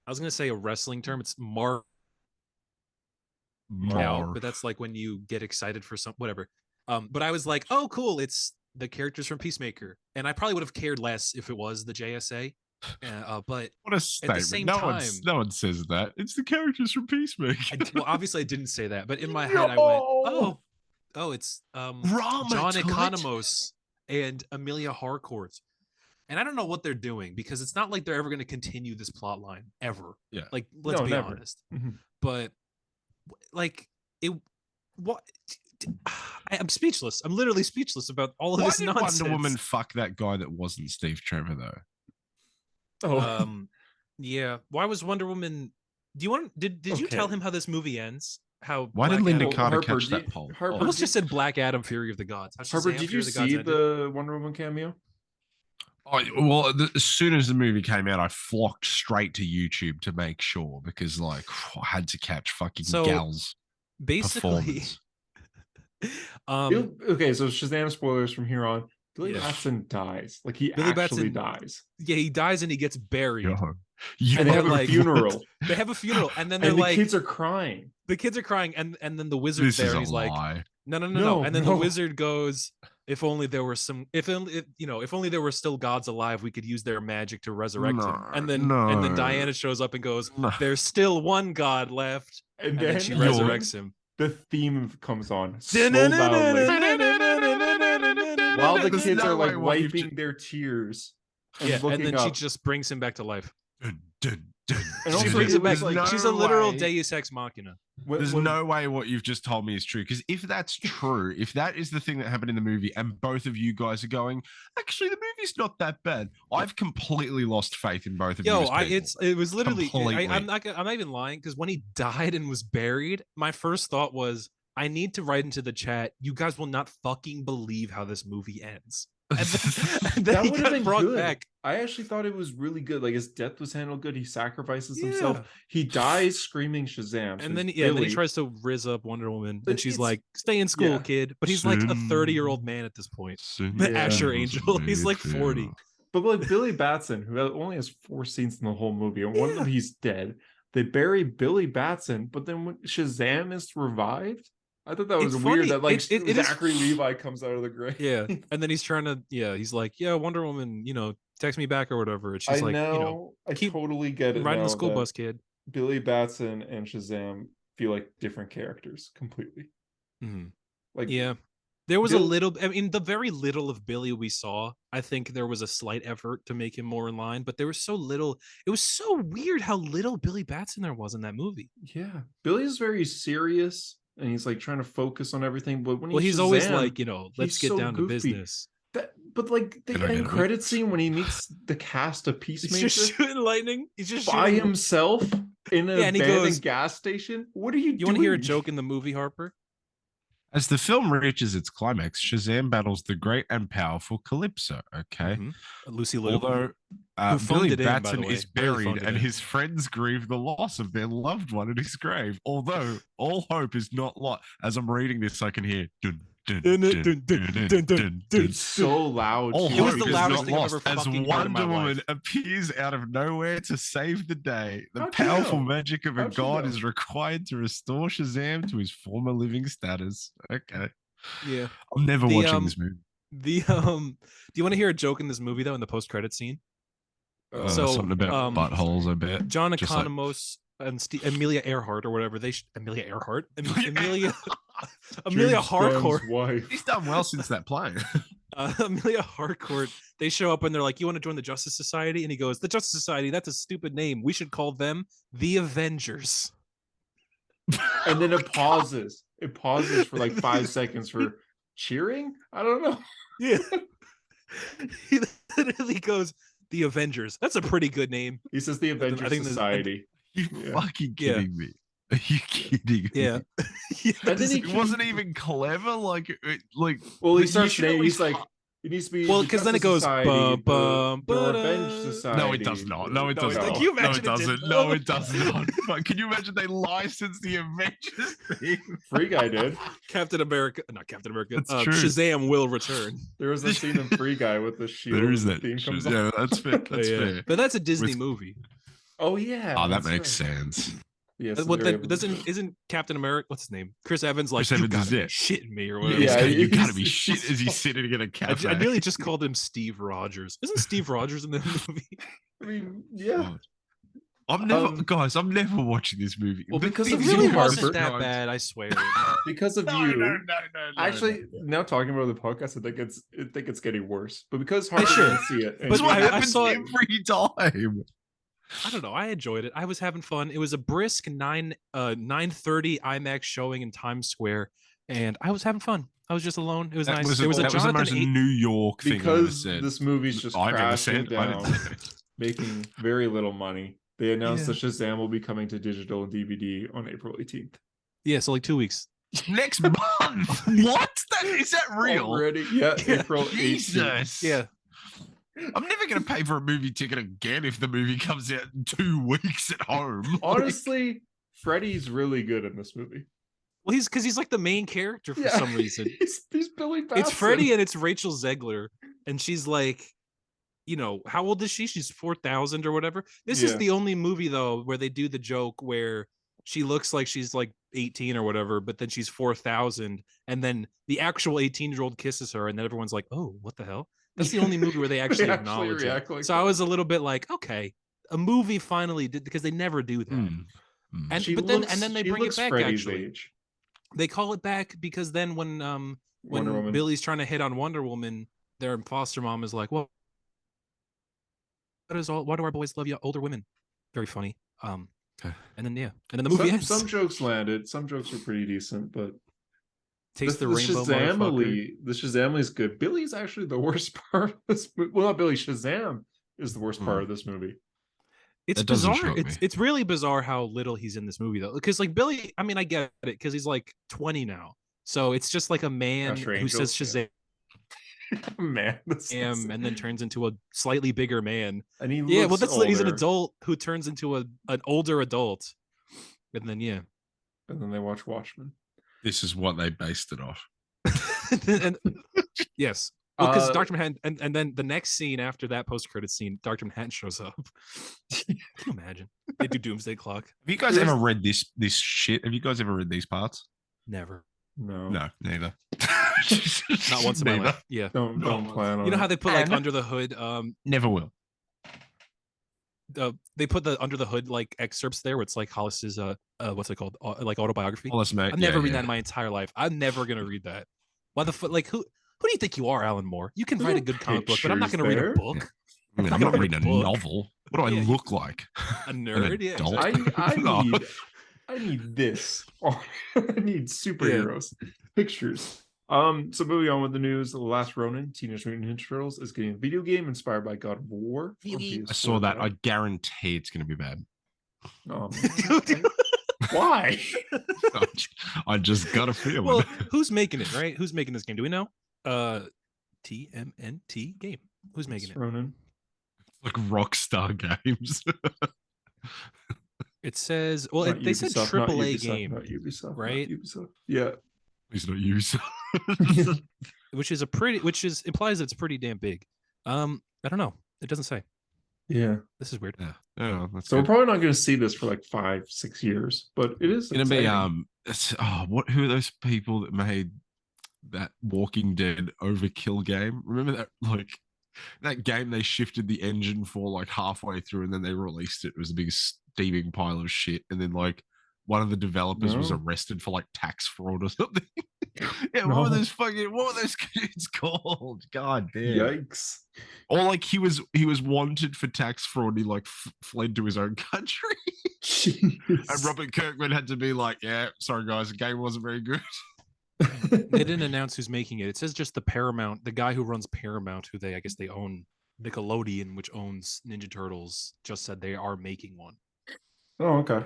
was gonna say a wrestling term. It's mark out, but that's like when you get excited for whatever. But I was like, oh, cool. It's the characters from Peacemaker, and I probably would have cared less if it was the JSA. But what a statement. At the same no time, no one says that. It's the characters from Peacemaker. Well, obviously I didn't say that, but in my head I went, oh, it's John Economos and Amelia Harcourt. And I don't know what they're doing, because it's not like they're ever going to continue this plot line ever. Yeah. Like, let's be honest. Mm-hmm. But like I'm speechless. I'm literally speechless about all of this nonsense. Wonder Woman fuck that guy that wasn't Steve Trevor though? Yeah. Why was Wonder Woman? Do you want? Did you tell him how this movie ends? Why did Linda Carter catch that poll? I almost just said Black Adam, Fury of the Gods. Harper, did you see the Wonder Woman cameo? Oh, well, as soon as the movie came out, I flocked straight to YouTube to make sure, because I had to catch fucking gals. Basically, okay, so Shazam spoilers from here on. Billy Batson dies. Like, he actually dies. Yeah, he dies and he gets buried. And they have a funeral. They have a funeral, and then they're the kids are crying. The kids are crying, and then the wizard's there. He's like, no. And then the wizard goes, if only there were if only there were still gods alive, we could use their magic to resurrect him. And then Diana shows up and goes, there's still one god left, and then she resurrects him. The theme comes on so loudly while the kids are like wiping their tears. And then she just brings him back to life. She brings him back. She's a literal Deus Ex Machina. There's no way what you've just told me is true. Because if that's true, if that is the thing that happened in the movie, and both of you guys are going, actually, the movie's not that bad, I've completely lost faith in both of you. It was literally. I'm not even lying, because when he died and was buried, my first thought was, I need to write into the chat, you guys will not fucking believe how this movie ends. And then that would have been brought good. Back. I actually thought it was really good. Like, his death was handled good. He sacrifices himself. He dies screaming Shazam. And then then he tries to rizz up Wonder Woman, and she's like, "Stay in school, kid." But he's like a 30-year-old man at this point. Asher Angel, he's like 40. But like Billy Batson, who only has 4 scenes in the whole movie, and one of them he's dead. They bury Billy Batson, but then when Shazam is revived. I thought that was weird that Zachary Levi comes out of the grave. Yeah. And then he's trying to, he's like, Wonder Woman, text me back or whatever. And she's like, I totally get it. Riding the school bus, kid. Billy Batson and Shazam feel like different characters completely. Mm-hmm. There was a little, the very little of Billy we saw, I think there was a slight effort to make him more in line, but there was so little. It was so weird how little Billy Batson there was in that movie. Yeah. Billy's very serious. And he's like trying to focus on everything, but when he's always like, let's get down to business. But like the end credit scene when he meets the cast of Peacemaker, he's just shooting lightning. He's just by himself in an abandoned gas station. What are you doing? You want to hear a joke in the movie, Harper? As the film reaches its climax, Shazam battles the great and powerful Calypso. Okay, Lucy Liu. Although Billy Batson is buried and his friends grieve the loss of their loved one at his grave. Although all hope is not lost. As I'm reading this, I can hear. It's so loud. All hope is not lost as Wonder Woman appears out of nowhere to save the day. The powerful magic of a god is required to restore Shazam to his former living status. Okay. Yeah. I'm never watching this movie. Do you want to hear a joke in this movie though, in the post-credit scene? Something about buttholes, I bet. John Economos and Amelia Earhart or whatever. Amelia Harcourt. Wife. He's done well since that play. Amelia Harcourt. They show up and they're like, "You want to join the Justice Society?" And he goes, "The Justice Society? That's a stupid name. We should call them the Avengers." And then it pauses. It pauses for like 5 seconds for cheering. I don't know. Yeah. He literally goes, "The Avengers." That's a pretty good name. He says the Avengers Society. You fucking kidding me? Are you kidding me? Yeah. It wasn't even clever. Well, he starts saying he's like, it needs to be. Well, because then it goes, the Revenge Society. No, it does not. No, it doesn't. Can you imagine no, it doesn't. No, it does not. Can you imagine they licensed the Avengers theme? Free Guy did. Not Captain America. That's true. Shazam will return. There was a scene in Free Guy with the shield. There is that. Theme comes Yeah, that's fair. That's fair. But that's a Disney movie. Oh yeah. Oh, that makes sense. Yes. Isn't Captain America? What's his name? Chris Evans. Like, Chris you Evans gotta be shitting me or whatever. Yeah, you gotta be shit as he's sitting in a cafe. I nearly just called him Steve Rogers. Isn't Steve Rogers in the movie? I mean, yeah. I'm never watching this movie. Well, because it you, really Harper. wasn't that bad, I swear. Because of you. No. Actually, now talking about the podcast, I think it's getting worse. But because Harper didn't see it, but I saw it every time. I don't know. I enjoyed it. I was having fun. It was a brisk 9:30 IMAX showing in Times Square, and I was having fun. I was just alone. It was nice. There was a Jonathan New York thing. Because this movie's just crashing down, making very little money. They announced that Shazam will be coming to digital and DVD on April 18th. Yeah, so like 2 weeks. Next month. What? Is that real? Already? Yeah, April 18th. Jesus. Yeah. I'm never going to pay for a movie ticket again if the movie comes out in 2 weeks at home. Honestly, Freddy's really good in this movie. Well, he's like the main character for some reason. He's Billy Batson. It's Freddy and it's Rachel Zegler, and she's like, how old is she? She's 4,000 or whatever. This is the only movie though where they do the joke where she looks like she's like 18 or whatever, but then she's 4,000, and then the actual 18-year-old kisses her, and then everyone's like, "Oh, what the hell?" That's the only movie where they actually acknowledge it. Like so I was a little bit like, okay, a movie finally did, because they never do that. And then they bring it back. Freddy's actually, age. they call it back because then when Billy's trying to hit on Wonder Woman, their foster mom is like, "Well, why do our boys love you older women?" Very funny. And then the movie ends. Some jokes landed. Some jokes were pretty decent, but. The Shazam is good. Billy's actually the worst part of this movie. Well, not Billy. Shazam is the worst part of this movie. It's bizarre. It's really bizarre how little he's in this movie though. Because like Billy, I mean, I get it because he's like 20 now, so it's just like a man who says Shazam, man, and then turns into a slightly bigger man. And he's an adult who turns into an older adult, and then and then they watch Watchmen. This is what they based it off. Yes. Well, because Dr. Manhattan, and then the next scene after that post-credit scene, Dr. Manhattan shows up. Can you imagine? They do Doomsday Clock. Have you guys ever read this shit? Have you guys ever read these parts? Never. No, neither. Not once in my life. Yeah. Don't plan on. You know how they put like under the hood? Never will. They put the under the hood like excerpts there where it's like Hollis's what's it called, like autobiography. Hollis, mate. I've never read that in my entire life. I'm never gonna read that. Why the fuck? Like who do you think you are, Alan Moore? You can write a good comic book, but I'm not gonna read a book. I'm not reading a novel. What do I look like? A nerd? I need this. I need superheroes. Pictures. So moving on with the news, The Last Ronin, Teenage Mutant Ninja Turtles is getting a video game inspired by God of War. I saw that. I guarantee it's going to be bad. Why? I just got a feeling. Well, who's making it, right? Who's making this game? Do we know? TMNT game. Who's making it? Ronin. Like Rockstar Games. It says, well, they said AAA game, not Ubisoft, right? Not Ubisoft. Yeah. It's not Ubisoft. which implies it's pretty damn big. I don't know. It doesn't say. Yeah. This is weird. Yeah. So we're probably not going to see this for like 5-6 years, but it is going to be who are those people that made that Walking Dead Overkill game? Remember that, like that game they shifted the engine for like halfway through and then they released it. It was a big steaming pile of shit, and then like one of the developers was arrested for like tax fraud or something. What were those kids called? God damn. Yikes. Or like he was wanted for tax fraud. He like fled to his own country. Jeez. And Robert Kirkman had to be like, yeah, sorry guys, the game wasn't very good. They didn't announce who's making it. It says just the guy who runs Paramount, who I guess they own Nickelodeon, which owns Ninja Turtles, just said they are making one. Oh, okay.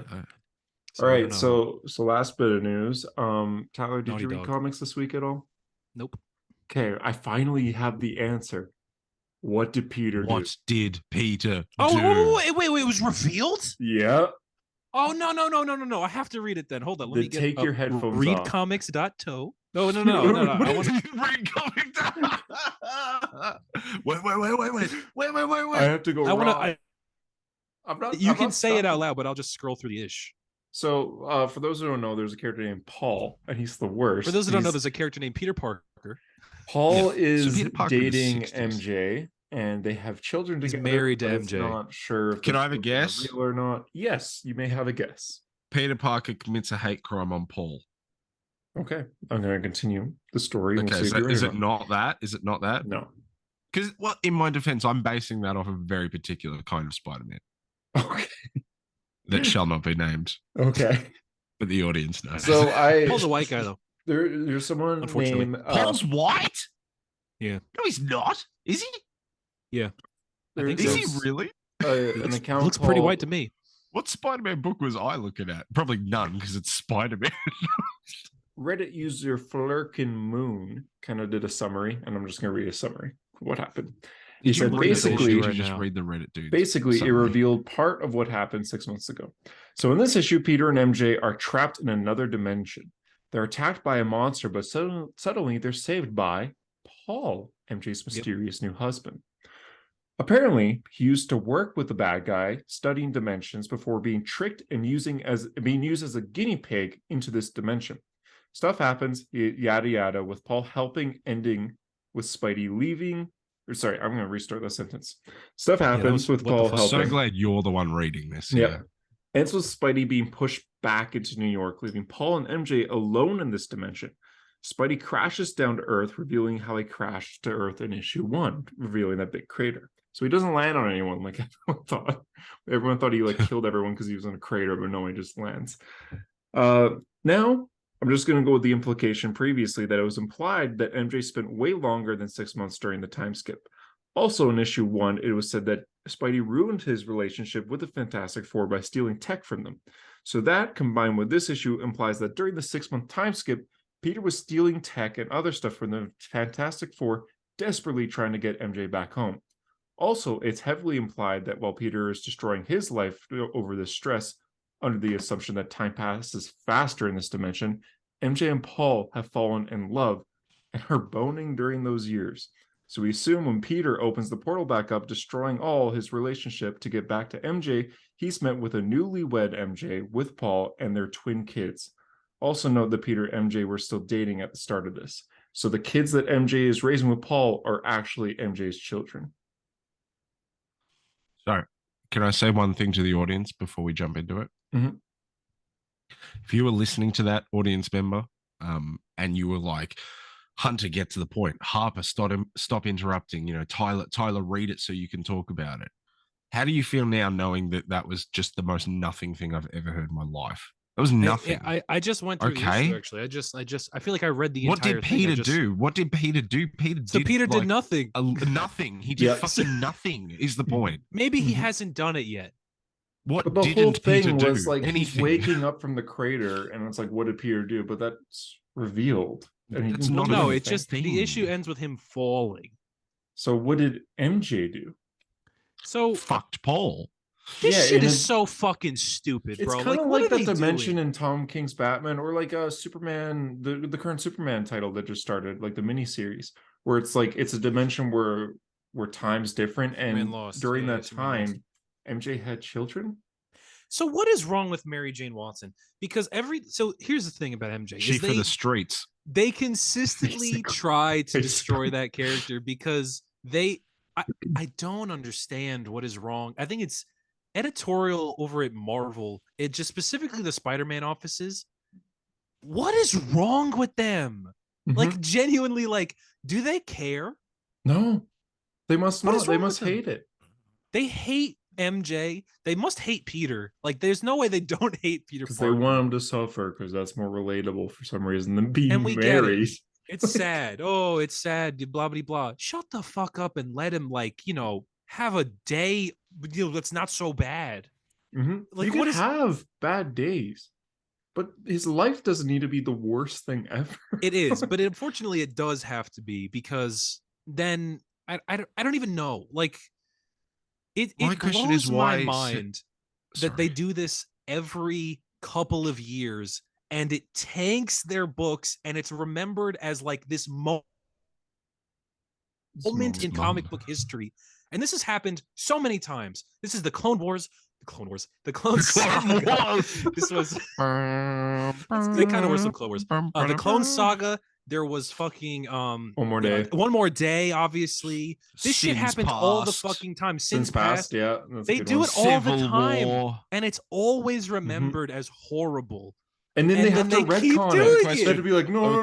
So all right. So last bit of news. Tyler, did Naughty you read Dog. comics this week at all? Nope. Okay, I finally have the answer. What did Peter do? What did Peter do? Oh, wait, it was revealed? Yeah. Oh, no. I have to read it then. Hold on. Let me get take your headphones off. Readcomics.to. No. I want to read comics. Wait. I have to go. You can say it out loud, but I'll just scroll through the ish. So, for those who don't know, there's a character named Paul, and he's the worst. For those who don't know, there's a character named Peter Parker. Paul is dating MJ, and they have children together. He's married to MJ. Not sure. Can I have a guess? Real or not? Yes, you may have a guess. Peter Parker commits a hate crime on Paul. Okay, I'm going to continue the story. Okay, so is it not that? Is it not that? No. Because, well, in my defense, I'm basing that off a very particular kind of Spider-Man. Okay. That shall not be named. Okay. But the audience knows. So Paul's a white guy, though. There's someone named... Paul's white? Yeah. No, he's not. Is he? Yeah. Is he really? An account looks pretty white to me. What Spider-Man book was I looking at? Probably none, because it's Spider-Man. Reddit user Flurkin Moon kind of did a summary, and I'm just going to read a summary of what happened. He said basically, just read the Reddit dude. Basically, it revealed part of what happened 6 months ago. So in this issue, Peter and MJ are trapped in another dimension. They're attacked by a monster, but suddenly they're saved by Paul, MJ's mysterious new husband. Apparently, he used to work with the bad guy, studying dimensions before being tricked and being used as a guinea pig into this dimension. Stuff happens, yada yada, with Paul helping, ending with Spidey leaving. Sorry, I'm going to restart that sentence. Stuff happens with Paul helping. I'm so glad you're the one reading this. Yeah. Ends with Spidey being pushed back into New York, leaving Paul and MJ alone in this dimension. Spidey crashes down to Earth, revealing how he crashed to Earth in issue 1, revealing that big crater. So he doesn't land on anyone like everyone thought. Everyone thought he killed everyone because he was in a crater, but no, he just lands. Now, I'm just going to go with the implication previously that it was implied that MJ spent way longer than 6 months during the time skip. Also in issue 1, it was said that Spidey ruined his relationship with the Fantastic Four by stealing tech from them. So that, combined with this issue, implies that during the 6-month time skip, Peter was stealing tech and other stuff from the Fantastic Four, desperately trying to get MJ back home. Also, it's heavily implied that while Peter is destroying his life over this stress, under the assumption that time passes faster in this dimension, MJ and Paul have fallen in love and are boning during those years. So we assume when Peter opens the portal back up, destroying all his relationship to get back to MJ, he's met with a newlywed MJ with Paul and their twin kids. Also note that Peter and MJ were still dating at the start of this. So the kids that MJ is raising with Paul are actually MJ's children. So, can I say one thing to the audience before we jump into it? Mm-hmm. If you were listening to that audience member and you were like, Hunter, get to the point. Harper, stop interrupting. You know, Tyler, read it so you can talk about it. How do you feel now knowing that that was just the most nothing thing I've ever heard in my life? It was nothing. I just went through the issue, actually. I feel like I read the entire thing. What did Peter do? Peter did nothing. Nothing. He did fucking nothing is the point. Maybe he hasn't done it yet. But the whole thing was like he's waking up from the crater, and it's like, what did Peter do? But that's revealed. It's just the issue ends with him falling. So what did MJ do? So fucked Paul. This shit is so fucking stupid, bro. It's kind of like that dimension in Tom King's Batman, or like Superman, the current Superman title that just started, like the miniseries, where it's like it's a dimension where time's different, and during that time, MJ had children. So what is wrong with Mary Jane Watson? Because here's the thing about MJ. She for the streets. They consistently try to destroy that character because I don't understand what is wrong. I think it's editorial over at Marvel. It just specifically the Spider-Man offices. What is wrong with them? Mm-hmm. Like genuinely, like, do they care? No, they must not. They must hate it. They hate MJ. They must hate Peter. Like, there's no way they don't hate Peter because Parker. they want him to suffer because that's more relatable for some reason than being And we married. get it. It's sad. Oh, it's sad. Blah blah blah. Shut the fuck up and let him, like, have a day. That's not so bad. Mm-hmm. Like, you can have bad days, but his life doesn't need to be the worst thing ever. It is, but unfortunately, it does have to be, because then I don't even know. Like, it blows my mind that they do this every couple of years, and it tanks their books, and it's remembered as like this moment in comic book history. And this has happened so many times. This is the Clone Wars. The Clone Saga. This was they kind of were some Clone Wars. The Clone Saga. There was fucking One More Day, obviously. This shit happens all the fucking time. Sins Past. Yeah. They do it all the time. And it's always remembered as horrible. And then they have to retcon it. They have to be like, no,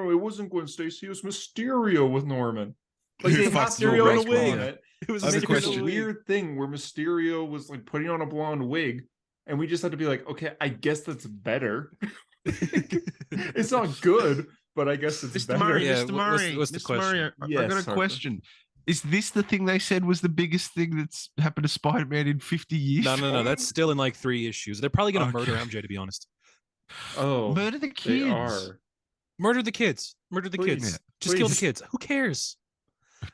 it wasn't Gwen Stacy. It was Mysterio with Norman. Like, they have to retcon it. It was a weird thing where Mysterio was like putting on a blonde wig, and we just had to be like, okay, I guess that's better. It's not good, but I guess it's better. Mr. Murray, what's the question? Yes, I got a question. Is this the thing they said was the biggest thing that's happened to Spider-Man in 50 years? No. That's still in like 3 issues. They're probably going to murder MJ, to be honest. Oh, murder the kids. They are. Murder the kids. Just kill the kids. Who cares?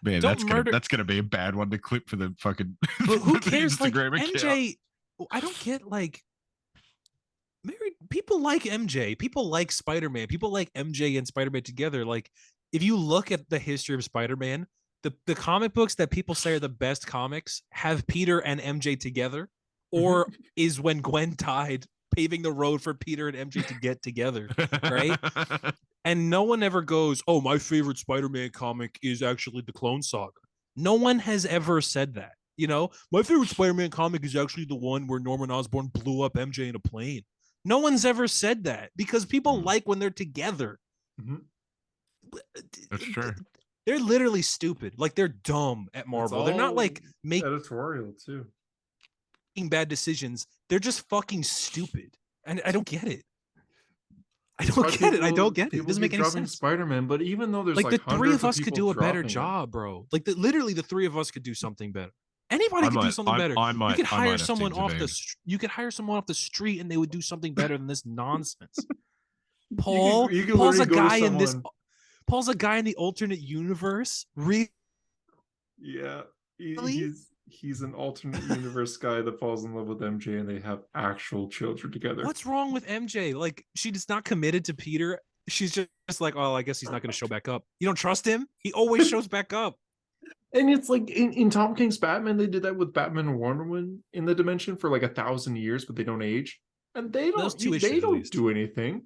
Man, that's gonna be a bad one to clip for the fucking. But who cares? Like, MJ, I don't get, like, married people like MJ. People like Spider-Man. People like MJ and Spider-Man together. Like, if you look at the history of Spider-Man, the comic books that people say are the best comics have Peter and MJ together, or is when Gwen died, paving the road for Peter and MJ to get together, right? And no one ever goes, oh, my favorite Spider-Man comic is actually the Clone Saga. No one has ever said that. My favorite Spider-Man comic is actually the one where Norman Osborn blew up MJ in a plane. No one's ever said that, because people like when they're together. That's true. They're literally stupid. Like, they're dumb at Marvel. They're not like editorial too. Making bad decisions. They're just fucking stupid. And I don't get it. I don't get it. It doesn't make any sense. Spider-Man, but even though there's like the three of us could do a better job, bro. Like, literally the three of us could do something better. Anybody could do something better. You could hire someone off the street and they would do something better than this nonsense. Paul's a guy in this. Paul's a guy in the alternate universe. Yeah, he's an alternate universe guy that falls in love with MJ, and they have actual children together. What's wrong with MJ? Like, she's not committed to Peter. She's just like, oh, I guess he's not going to show back up. You don't trust him? He always shows back up. And it's like in Tom King's Batman, they did that with Batman and Wonder Woman in the dimension for like 1,000 years, but they don't age, and they don't do anything.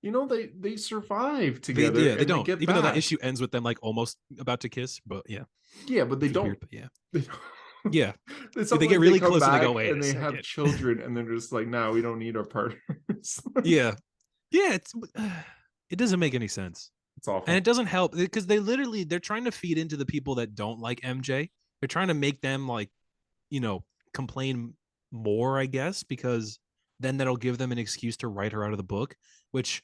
They survive together. They don't. Even though that issue ends with them like almost about to kiss, but yeah. Yeah, but they don't. Weird, but yeah. Yeah. They get really close and they go, wait, and they have children, and they're just like, no, we don't need our partners. Yeah. It doesn't make any sense. It's awful. And it doesn't help, because they're trying to feed into the people that don't like MJ. They're trying to make them, like, complain more, I guess, because then that'll give them an excuse to write her out of the book, which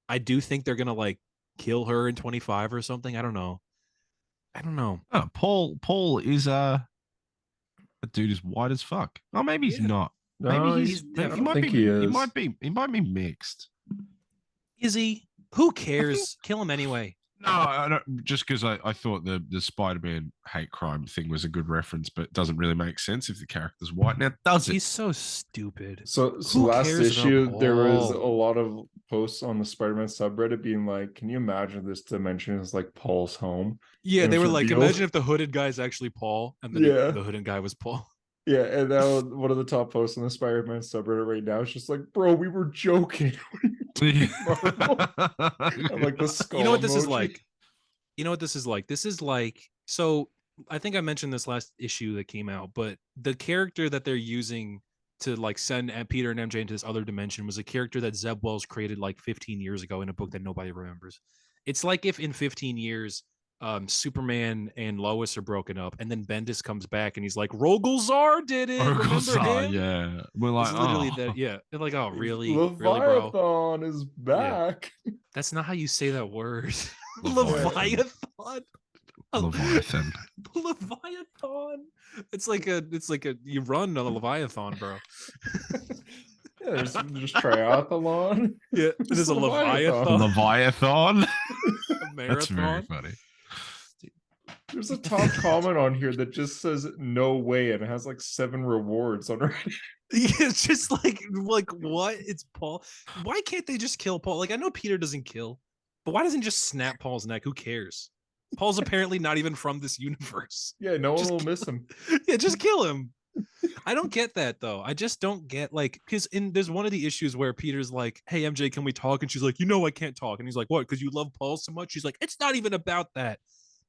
I do think they're gonna like kill her in 25 or something. I don't know. Oh, Paul is that dude is white as fuck. Oh, maybe he's not. No, maybe he might be mixed. Is he? Who cares? Kill him anyway. No, I don't, just because I thought the Spider-Man hate crime thing was a good reference, but it doesn't really make sense if the character's white. Now, does it? He's so stupid. So last issue, there was a lot of posts on the Spider-Man subreddit being like, can you imagine this dimension is like Paul's home? Yeah, they were like, imagine if the hooded guy is actually Paul, and then the hooded guy was Paul. Yeah, and now one of the top posts on the Spider-Man subreddit right now is just like, bro, we were joking. I'm like, the skull You know what this is emoji? like? This is like, so I think I mentioned this last issue that came out, but the character that they're using to like send Peter and MJ into this other dimension was a character that Zeb Wells created like 15 years ago in a book that nobody remembers. It's like if in 15 years, Superman and Lois are broken up, and then Bendis comes back and he's like, Rogolzar did it. Remember him? Yeah. We're like, literally that. Yeah. They're like, oh, really? Leviathan bro? is back. Yeah. That's not how you say that word. Leviathan. Leviathan. Leviathan. It's like a you run on a Leviathan, bro. Yeah, there's triathlon. Yeah, there's a Leviathan. Leviathan. That's very funny. There's a top comment on here that just says no way and it has like 7 rewards on it. It's just like what? It's Paul. Why can't they just kill Paul? Like, I know Peter doesn't kill, but why doesn't he just snap Paul's neck? Who cares? Paul's apparently not even from this universe. Yeah, no one will miss him. Yeah, just kill him. I don't get that though. I just don't get, like, because there's one of the issues where Peter's like, hey MJ, can we talk? And she's like, I can't talk. And he's like, what? Because you love Paul so much? She's like, it's not even about that.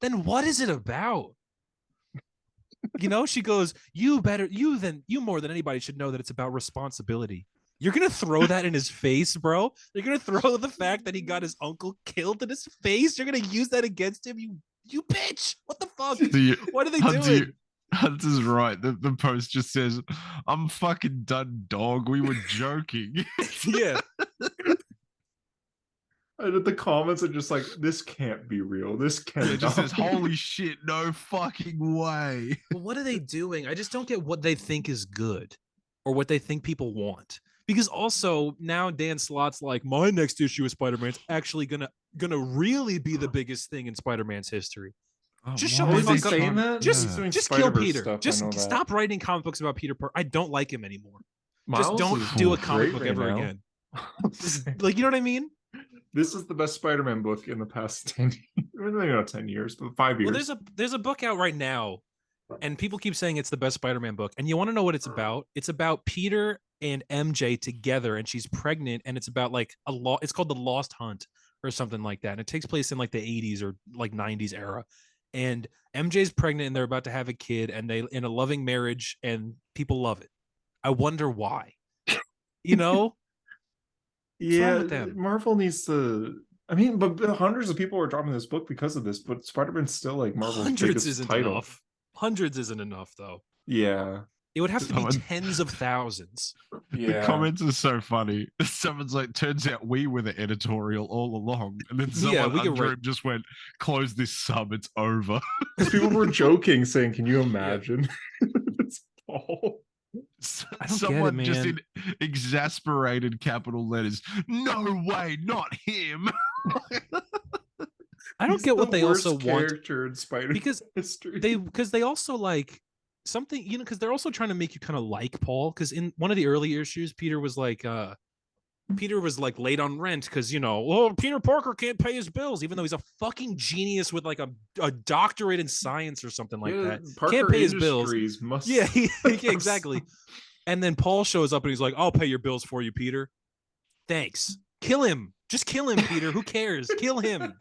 Then what is it about? She goes, you more than anybody should know that it's about responsibility. You're gonna throw that in his face, bro. You're gonna throw the fact that he got his uncle killed in his face. You're gonna use that against him, you bitch. What the fuck? What are they doing? Hunter's right. The post just says, I'm fucking done, dog. We were joking. Yeah. And the comments are just like, this can't be real. This can't. It just says, holy shit, no fucking way. Well, what are they doing? I just don't get what they think is good or what they think people want. Because also now Dan Slott's like, my next issue of Spider-Man's actually gonna really be the biggest thing in Spider-Man's history. Just shut the fuck up. Just kill Peter. Stuff, just stop writing comic books about Peter Parker. I don't like him anymore. Miles just don't do a comic book ever again. Like, you know what I mean? This is the best Spider-Man book in the past 10 years. Maybe not 10 years, but 5 years. Well, there's a book out right now, and people keep saying it's the best Spider-Man book. And you want to know what it's about? It's about Peter and MJ together, and she's pregnant, and it's about like it's called The Lost Hunt or something like that. And it takes place in like the 80s or like 90s era. And MJ's pregnant and they're about to have a kid, and they in a loving marriage, and people love it. I wonder why. Yeah, Marvel needs to. I mean, but hundreds of people are dropping this book because of this. But Spider-Man's still like Marvel's biggest title. Enough. Hundreds isn't enough, though. Yeah, it would have to be tens of thousands. Yeah. The comments are so funny. Someone's like, "Turns out we were the editorial all along," and then someone under him just went, "Close this sub. It's over." People were joking, saying, "Can you imagine?" It's Paul. Someone just in exasperated capital letters. No way, not him. I don't get what they also want in Spider because history. They also like something, because they're also trying to make you kind of like Paul. Because in one of the early issues, Peter was like late on rent because Peter Parker can't pay his bills, even though he's a fucking genius with like a doctorate in science or something like that. Parker can't pay his bills. Yeah, exactly. And then Paul shows up and he's like, I'll pay your bills for you, Peter. Thanks. Kill him. Just kill him, Peter. Who cares? Kill him.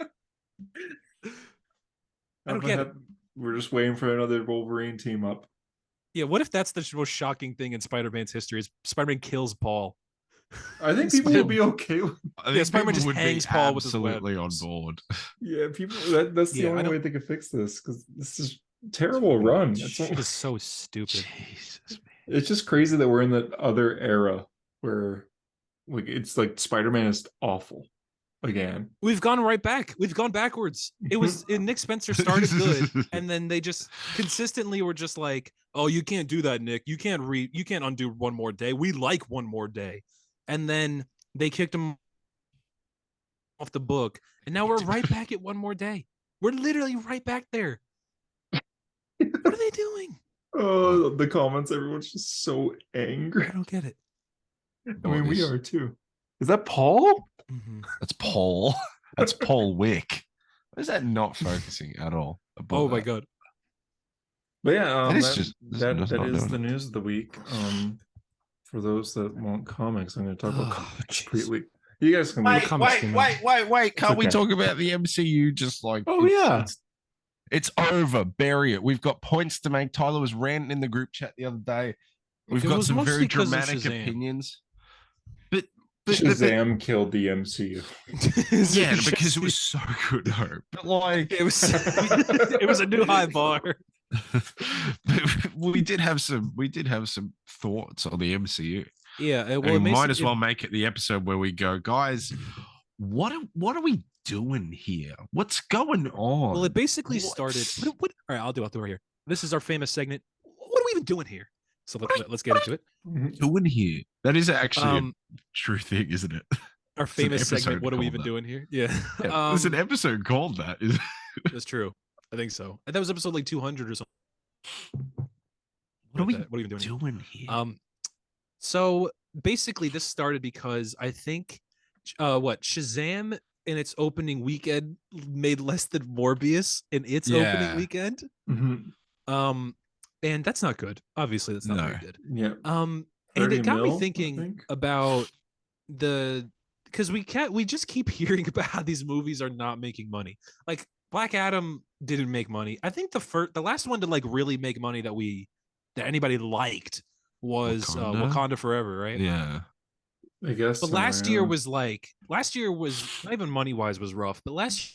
I don't get it. We're just waiting for another Wolverine team up. Yeah, what if that's the most shocking thing in Spider-Man's history is Spider-Man kills Paul? I think people would be okay with it. Spider-Man just hangs Paul with his web. Absolutely on board. Yeah, people. That's the only way they could fix this, because this is a terrible run. It is so stupid. Jesus, man. It's just crazy that we're in that other era where, like, it's like Spider-Man is awful again. We've gone right back. We've gone backwards. It was Nick Spencer started good, and then they just consistently were just like, "Oh, you can't do that, Nick. You can't undo One More Day. We like One More Day." And then they kicked him off the book, and now we're right back at One More Day. We're literally right back there. What are they doing? Oh, the comments, everyone's just so angry. I don't get it. I mean, we are too. Is that Paul? Mm-hmm. That's Paul. That's Paul Wick. Why is that not focusing at all? Oh my god. But yeah, that is the news of the week. For those that want comics, I'm going to talk about comics completely. You guys can wait. Can't we talk about the MCU? Just like, it's over. Bury it. We've got points to make. Tyler was ranting in the group chat the other day. We've got some very dramatic opinions. But Shazam killed the MCU. Yeah, because it was so good, though. But like, it was a new high bar. we did have some thoughts on the MCU. Yeah, well, we might as well make it the episode where we go, guys, what are we doing here? What's going on? Well, it basically started. What? All right, I'll do it here. This is our famous segment. What are we even doing here? So let's get into it. Doing here? That is actually a true thing, isn't it? Our famous segment. What are we even doing here? Yeah. There's an episode called that. That's true. I think so. And that was episode like 200 or something. What are we even doing here? So basically, this started because I think Shazam in its opening weekend made less than Morbius in its opening weekend. Mm-hmm. And that's not good. Obviously, that's not very good. Yeah. And it got me thinking about because we just keep hearing about how these movies are not making money. Like Black Adam didn't make money. I think the last one to like really make money that anybody liked was Wakanda Forever, right? Yeah. I guess. But last year was not even money-wise was rough, but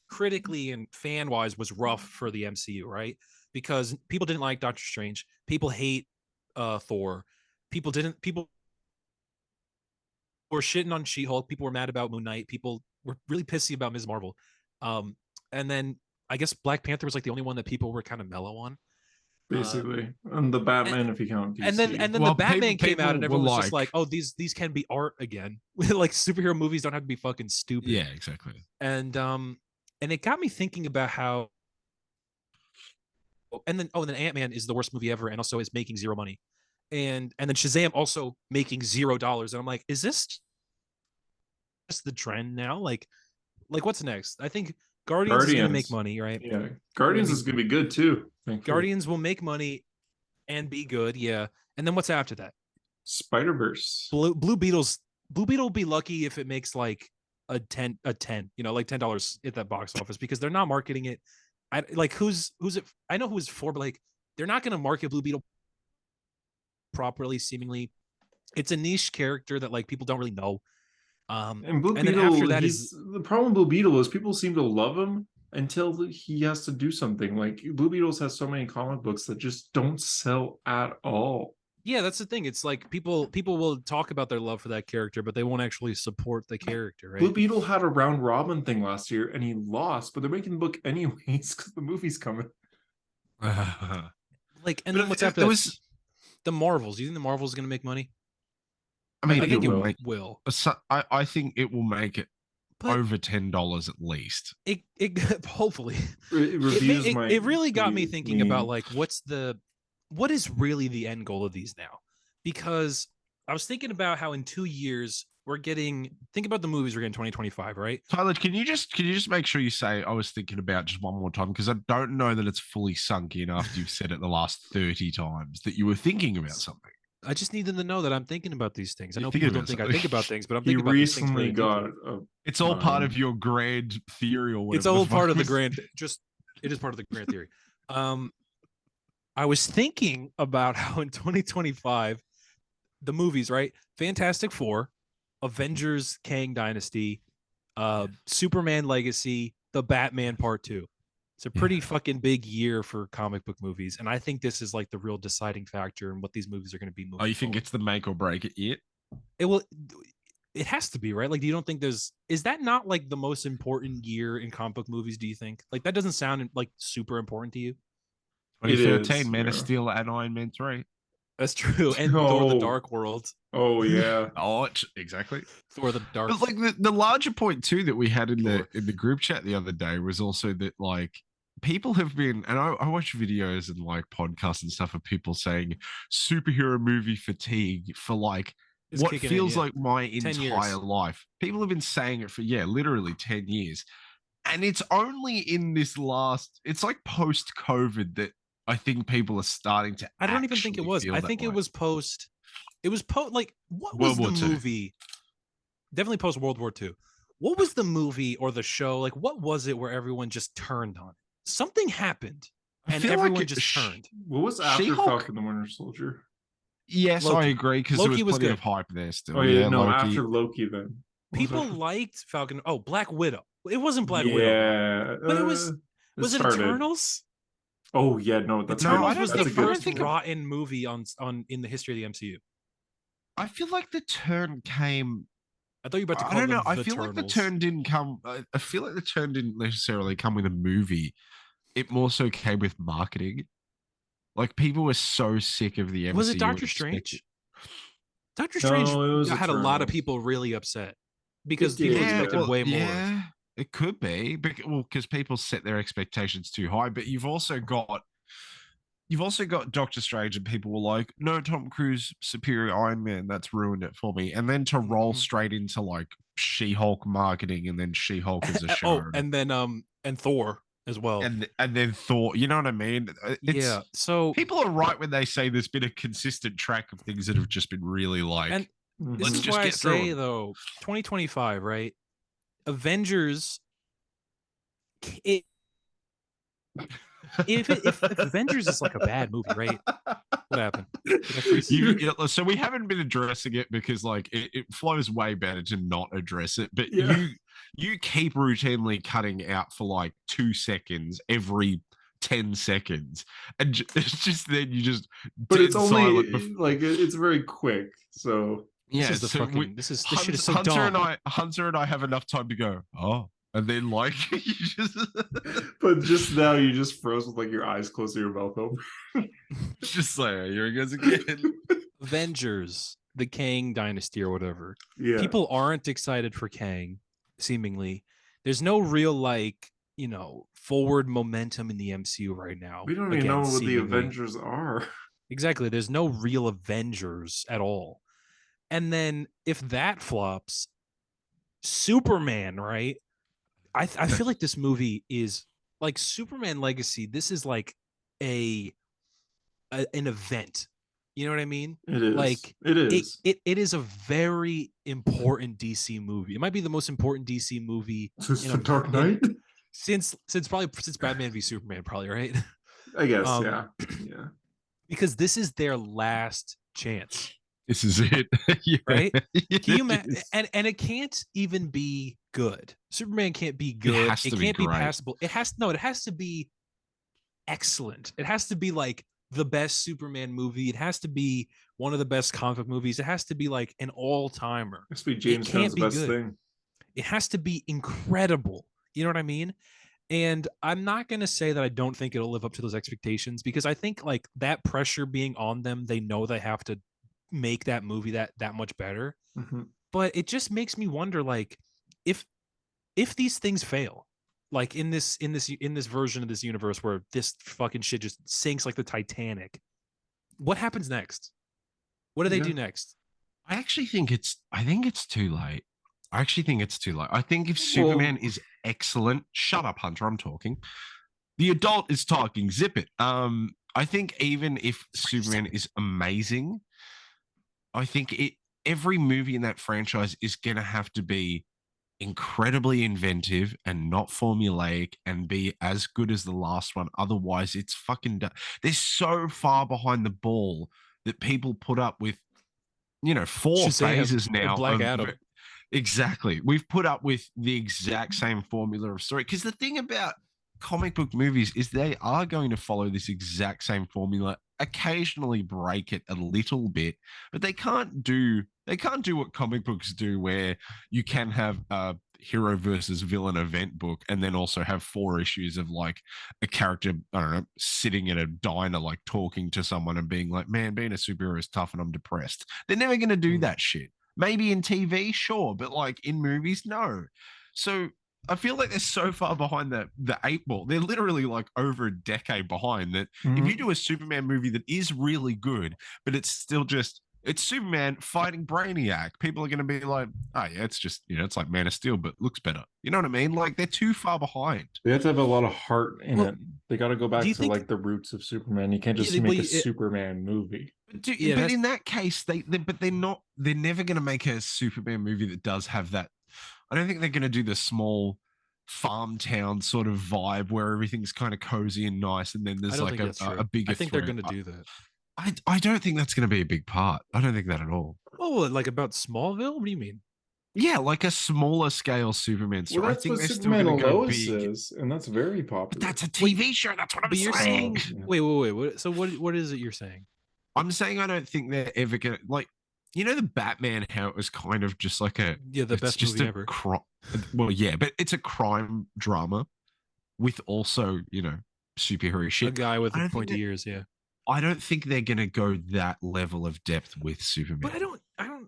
critically and fan-wise was rough for the MCU, right? Because people didn't like Doctor Strange. People hate Thor. People were shitting on She-Hulk. People were mad about Moon Knight. People were really pissy about Ms. Marvel. And then I guess Black Panther was like the only one that people were kind of mellow on. Basically, and the Batman, if you count DC. And then the Batman came out, and everyone was just like, "Oh, these can be art again." Like superhero movies don't have to be fucking stupid. Yeah, exactly. And it got me thinking about how. And then Ant-Man is the worst movie ever, and also is making zero money, and then Shazam also making $0, and I'm like, is this just the trend now? Like what's next? I think Guardians is gonna make money, right? Yeah, Guardians is gonna be good too. Guardians will make money and be good, yeah. And then what's after that? Spider-Verse. Blue Beetle will be lucky if it makes like a 10, like $10 at that box office, because they're not marketing it. Who's it? I know who it's for, but like they're not gonna market Blue Beetle properly, seemingly. It's a niche character that like people don't really know. And Blue Beetle, then after that the problem with Blue Beetle is people seem to love him until he has to do something. Like Blue Beetles has so many comic books that just don't sell at all. Yeah, that's the thing. It's like people will talk about their love for that character, but they won't actually support the character, right? Blue Beetle had a round robin thing last year and he lost, but they're making the book anyways because the movie's coming. And then what's after that? The Marvels. Do you think the Marvels is going to make money? I mean, I think it will. I think it will make it over $10 at least. It hopefully. It really got me thinking about like what is really the end goal of these now? Because I was thinking about how in 2 years think about the movies we're getting 2025, right? Tyler, can you just make sure you say I was thinking about just one more time, because I don't know that it's fully sunk in after you've said it the last 30 times that you were thinking about something. I just need them to know that I'm thinking about these things. I know people don't think I think about things, but I'm thinking about these things. Recently got. It's all part of your grand theory, or whatever. It's all part of the grand. It is part of the grand theory. I was thinking about how in 2025, the movies, right? Fantastic Four, Avengers, Kang Dynasty, Superman Legacy, The Batman Part 2. It's a pretty fucking big year for comic book movies, and I think this is like the real deciding factor in what these movies are going to be. You think it's the make or break it yet? It has to be, right? Like, do you don't think is that not like the most important year in comic book movies? Do you think like that doesn't sound like super important to you? 2013, Man of Steel and Iron Man 3. That's true. And Thor: The Dark World. Oh yeah. Exactly. Thor: The Dark. But like the larger point too that we had in the group chat the other day was also that like people have been, and I watch videos and like podcasts and stuff of people saying superhero movie fatigue for like what feels like my entire life. People have been saying it for literally 10 years. And it's only in this it's like post-COVID that I think people are starting to. I don't even think it was. I think it was post. It was post. Like, what was the movie? Definitely post World War II. What was the movie or the show? Like, what was it where everyone just turned on it? Something happened, and everyone just turned. What was after Falcon the Winter Soldier? Yes, Loki. I agree because there was plenty of hype there still. Oh yeah, no, Loki. after Loki then. People liked Falcon. Oh, Black Widow. It wasn't Black Widow. Yeah. But it was it Eternals? Oh yeah, no, that's Eternals was that's the first good... rotten movie on in the history of the MCU. I feel like the turn came. I thought you were about to call I don't know. I feel Eternals. like the turn didn't come. I feel like the turn didn't necessarily come with a movie. It more so came with marketing. Like people were so sick of the MCU. Was it Doctor Strange? Doctor Strange had a lot of people really upset because people expected way more. Yeah, it could be, because people set their expectations too high. But you've also got Doctor Strange, and people were like, "No, Tom Cruise, superior Iron Man. That's ruined it for me." And then to roll straight into like She-Hulk marketing, and then She-Hulk as a show. And then and Thor as well, and then Thor. You know what I mean? Yeah. So people are right when they say there's been a consistent track of things that have just been really like. And this is why I say though, 2025, right? Avengers. If Avengers is like a bad movie, right? What happened? So we haven't been addressing it because like it flows way better to not address it. But you keep routinely cutting out for like 2 seconds every 10 seconds, and it's just then you just. But it's only like it's very quick. So yeah, this shit is so dumb. Hunter and I have enough time to go. Oh. And then, like, you just. But just now, you just froze with like your eyes closed to your mouth open. Just like, here he goes again. Avengers, the Kang Dynasty or whatever. Yeah. People aren't excited for Kang, seemingly. There's no real, like, forward momentum in the MCU right now. We don't even know what the Avengers are. Exactly. There's no real Avengers at all. And then, if that flops, Superman, right? I feel like this movie is like Superman Legacy. This is like an event. You know what I mean? It is. Like it is. It is a very important DC movie. It might be the most important DC movie since The Dark Knight. Since Batman v Superman, probably, right? I guess, yeah. Because this is their last chance. This is it. Right? Can you imagine? And it can't even be good. Superman can't be good. It can't be passable. It has to be excellent. It has to be like the best Superman movie. It has to be one of the best comic book movies. It has to be like an all-timer. It has to be James Gunn's best thing. It has to be incredible. You know what I mean? And I'm not going to say that I don't think it'll live up to those expectations, because I think like that pressure being on them, they know they have to make that movie that much better. Mm-hmm. But it just makes me wonder, like, if these things fail, like in this version of this universe where this fucking shit just sinks like the Titanic, what happens next? What do they do next? I think it's too late. I think if Superman is excellent, shut up, Hunter, I'm talking. The adult is talking, zip it. I think even if Superman is amazing, I think every movie in that franchise is going to have to be incredibly inventive and not formulaic and be as good as the last one. Otherwise, it's fucking they're so far behind the ball that people put up with, 4 phases now. Black Adam. Exactly. We've put up with the exact same formula of story. Because the thing about comic book movies is they are going to follow this exact same formula, occasionally break it a little bit, but they can't do what comic books do, where you can have a hero versus villain event book and then also have 4 issues of like a character, I don't know, sitting in a diner like talking to someone and being like, man, being a superhero is tough and I'm depressed. They're never going to do that shit. Maybe in TV, sure, but like in movies, no. So I feel like they're so far behind the 8 ball. They're literally like over a decade behind that. If you do a Superman movie that is really good, but it's still just, it's Superman fighting Brainiac, people are going to be like, oh yeah, it's just, it's like Man of Steel, but looks better. You know what I mean? Like they're too far behind. They have to have a lot of heart in it. They got to go back to like the roots of Superman. You can't just make a Superman movie. But in that case, they're never going to make a Superman movie that does have that. I don't think they're going to do the small farm town sort of vibe where everything's kind of cozy and nice, and then there's like a bigger. I think they're going to do that. I don't think that's going to be a big part. I don't think that at all. Oh, like about Smallville? What do you mean? Yeah, like a smaller scale Superman story. Well, that's I think what they're Superman still going to go Lois big. is, and that's very popular. But that's a TV show. That's what I'm But you're saying. saying, wait. So what is it you're saying? I'm saying I don't think they're ever going to, like, you know, the Batman, how it was kind of just like a, the best movie ever. Well, yeah, but it's a crime drama with also, you know, superhero shit. A guy with pointy ears, yeah. I don't think they're going to go that level of depth with Superman. But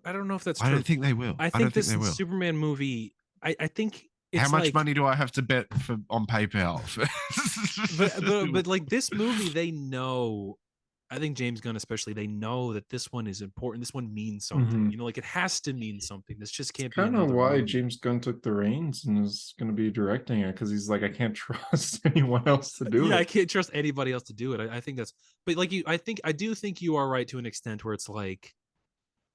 I don't know if that's true. I don't think they will. I think this Superman movie, I think it's how much money do I have to bet on PayPal? but like this movie, they know, I think James Gunn especially, they know that this one is important. This one means something. You know, like it has to mean something. This just can't be kind of why movie. James Gunn took the reins and is going to be directing it, because he's like, I can't trust anyone else to do it. Yeah, I can't trust anybody else to do it. I think that's, but like I do think you are right to an extent where it's like,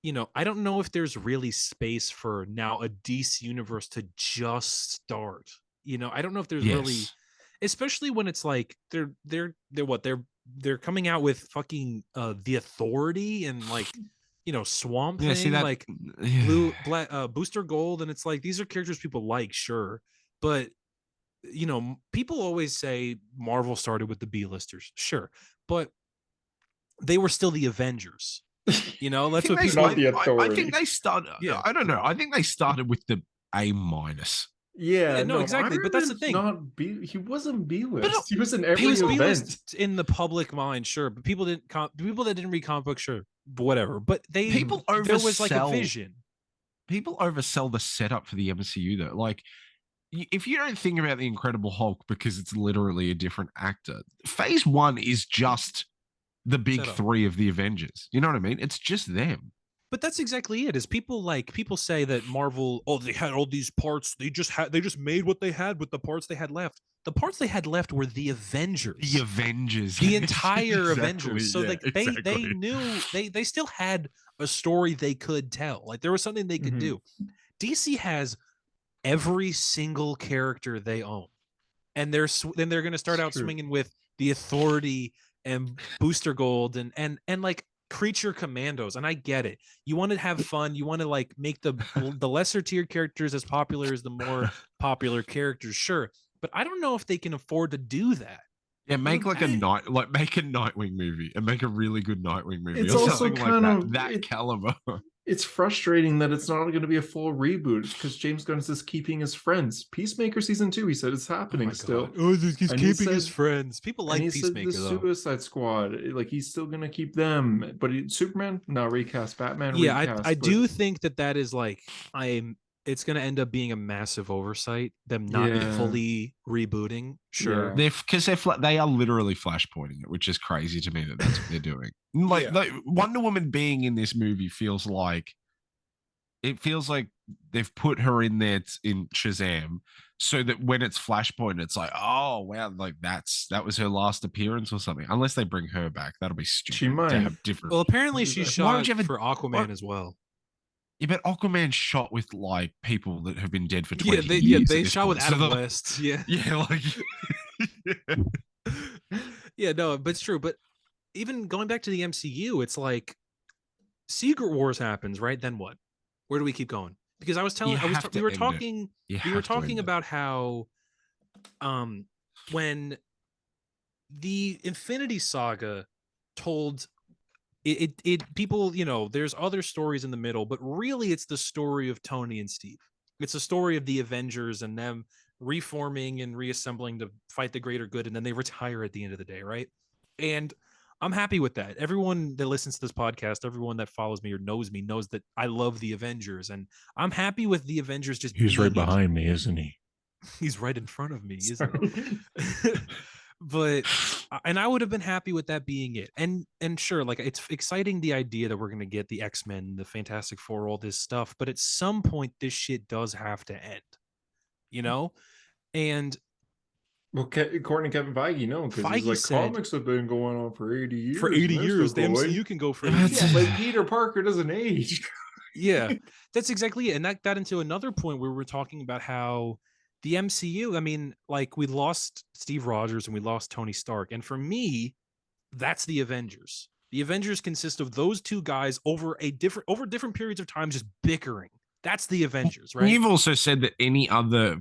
you know, I don't know if there's really space for now a DC universe to just start. You know, I don't know if there's really, especially when it's like they're coming out with fucking the Authority and like, you know, Swamp Thing, like Booster Gold, and it's like these are characters people like, sure, but you know, people always say Marvel started with the B-listers, sure, but they were still the Avengers. You know, that's what people. I think they started. Yeah, I don't know. I think they started with the A-. Yeah, no, exactly. But that's the thing. He wasn't B-list. He was in every event. In the public mind, sure, but people that didn't read comic books, sure, whatever. But there was like a vision. People oversell the setup for the MCU though. Like, if you don't think about the Incredible Hulk because it's literally a different actor, Phase 1 is just the big three of the Avengers. You know what I mean? It's just them. But that's exactly it. Is people say that Marvel, they had all these parts. They just made what they had with the parts they had left. The parts they had left were the Avengers. The Avengers. The entire Avengers. So they knew they still had a story they could tell. Like there was something they could do. DC has every single character they own. And they're going to start out swinging with the Authority and Booster Gold and like Creature Commandos, and I get it. You want to have fun. You want to like make the lesser tier characters as popular as the more popular characters, sure. But I don't know if they can afford to do that. Yeah, make a Nightwing movie and make a really good Nightwing movie. It's or also kind of that caliber. It's frustrating that it's not going to be a full reboot because James Gunn is just keeping his friends. Peacemaker season 2, he said it's happening still. Oh, he's keeping his friends. People like Peacemaker. Said the Suicide Squad, like he's still going to keep them. But Superman, no, recast. Batman, yeah, recast. I do think that is like it's going to end up being a massive oversight, them not fully rebooting. Sure. Yeah. They are literally flashpointing it, which is crazy to me that's what they're doing. Like Wonder Woman being in this movie feels like they've put her in there in Shazam so that when it's Flashpoint, it's like, oh wow, like that was her last appearance or something. Unless they bring her back, that'll be stupid. She might have different. Well, apparently she shot for Aquaman as well. Yeah, but Aquaman shot with like people that have been dead for 20 years. Yeah, they shot with Adam West. Yeah. Yeah, like yeah, no, but it's true. But even going back to the MCU, it's like Secret Wars happens, right? Then what? Where do we keep going? Because we were talking about how when the Infinity Saga told it people, you know, there's other stories in the middle, but really it's the story of Tony and Steve. It's a story of the Avengers and them reforming and reassembling to fight the greater good, and then they retire at the end of the day, right? And I'm happy with that. Everyone that listens to this podcast, everyone that follows me or knows me, knows that I love the Avengers, and I'm happy with the Avengers. He's right behind me, isn't he? He's right in front of me, isn't he? But I would have been happy with that being it. And sure, like it's exciting the idea that we're going to get the X-Men, the Fantastic Four, all this stuff, but at some point this shit does have to end, you know? And well, according to Kevin Feige, no, because he's like, comics have been going on for 80 years. For 80 years, the MCU can go for 80 years. Yeah, like Peter Parker doesn't age. Yeah, that's exactly it. And that got into another point where we were talking about how the MCU, I mean, like we lost Steve Rogers and we lost Tony Stark. And for me, that's the Avengers. The Avengers consist of those two guys over different periods of time just bickering. That's the Avengers, right? You've also said that any other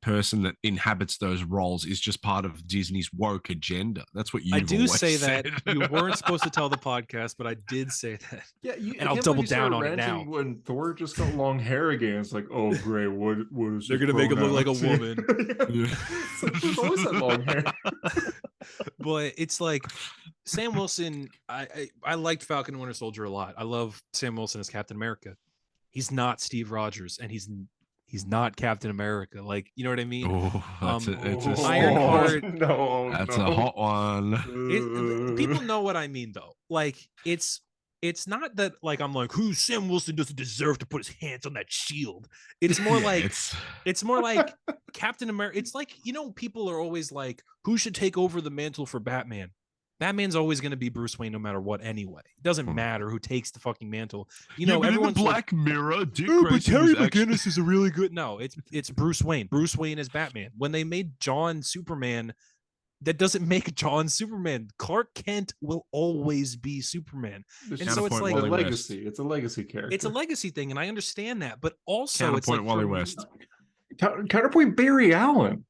person that inhabits those roles is just part of Disney's woke agenda. That's what you've always say said. that. You weren't supposed to tell the podcast, but I did say that. Yeah, and I'll double down on it now. When Thor just got long hair again, it's like, oh great, what is they're gonna make him look like a woman? He's always had long hair. But it's like Sam Wilson. I liked Falcon and Winter Soldier a lot. I love Sam Wilson as Captain America. He's not Steve Rogers, and he's not Captain America. Like, you know what I mean? Oh, that's Ironheart. That's a hot one. People know what I mean, though. Like, it's not that like I'm like, who Sam Wilson doesn't deserve to put his hands on that shield. It's more like it's more like Captain America. It's like, you know, people are always like, who should take over the mantle for Batman? Batman's always going to be Bruce Wayne no matter what anyway. It doesn't matter who takes the fucking mantle. You know, everyone's Black Mirror. Dick but Terry McGinnis is a really good. No, it's Bruce Wayne. Bruce Wayne is Batman. When they made John Superman, that doesn't make John Superman. Clark Kent will always be Superman. And so it's like a legacy. It's a legacy character. It's a legacy thing, and I understand that. But also, counterpoint it's like Wally West. Counterpoint Barry Allen.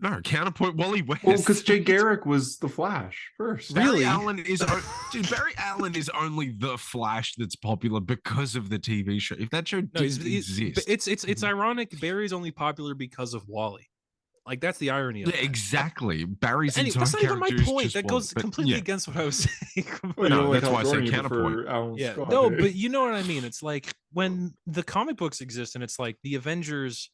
No, counterpoint Wally West. Well, because Jay Garrick was the Flash first. Barry Allen is Barry Allen is only the Flash that's popular because of the TV show. If that show didn't exist, it's ironic. Barry's only popular because of Wally. Like, that's the irony of it. Exactly. Barry's entire that's not even my character point. That goes completely against what I was saying. No, that's why I said counterpoint. Yeah, no, but you know what I mean. It's like when the comic books exist, and it's like the Avengers.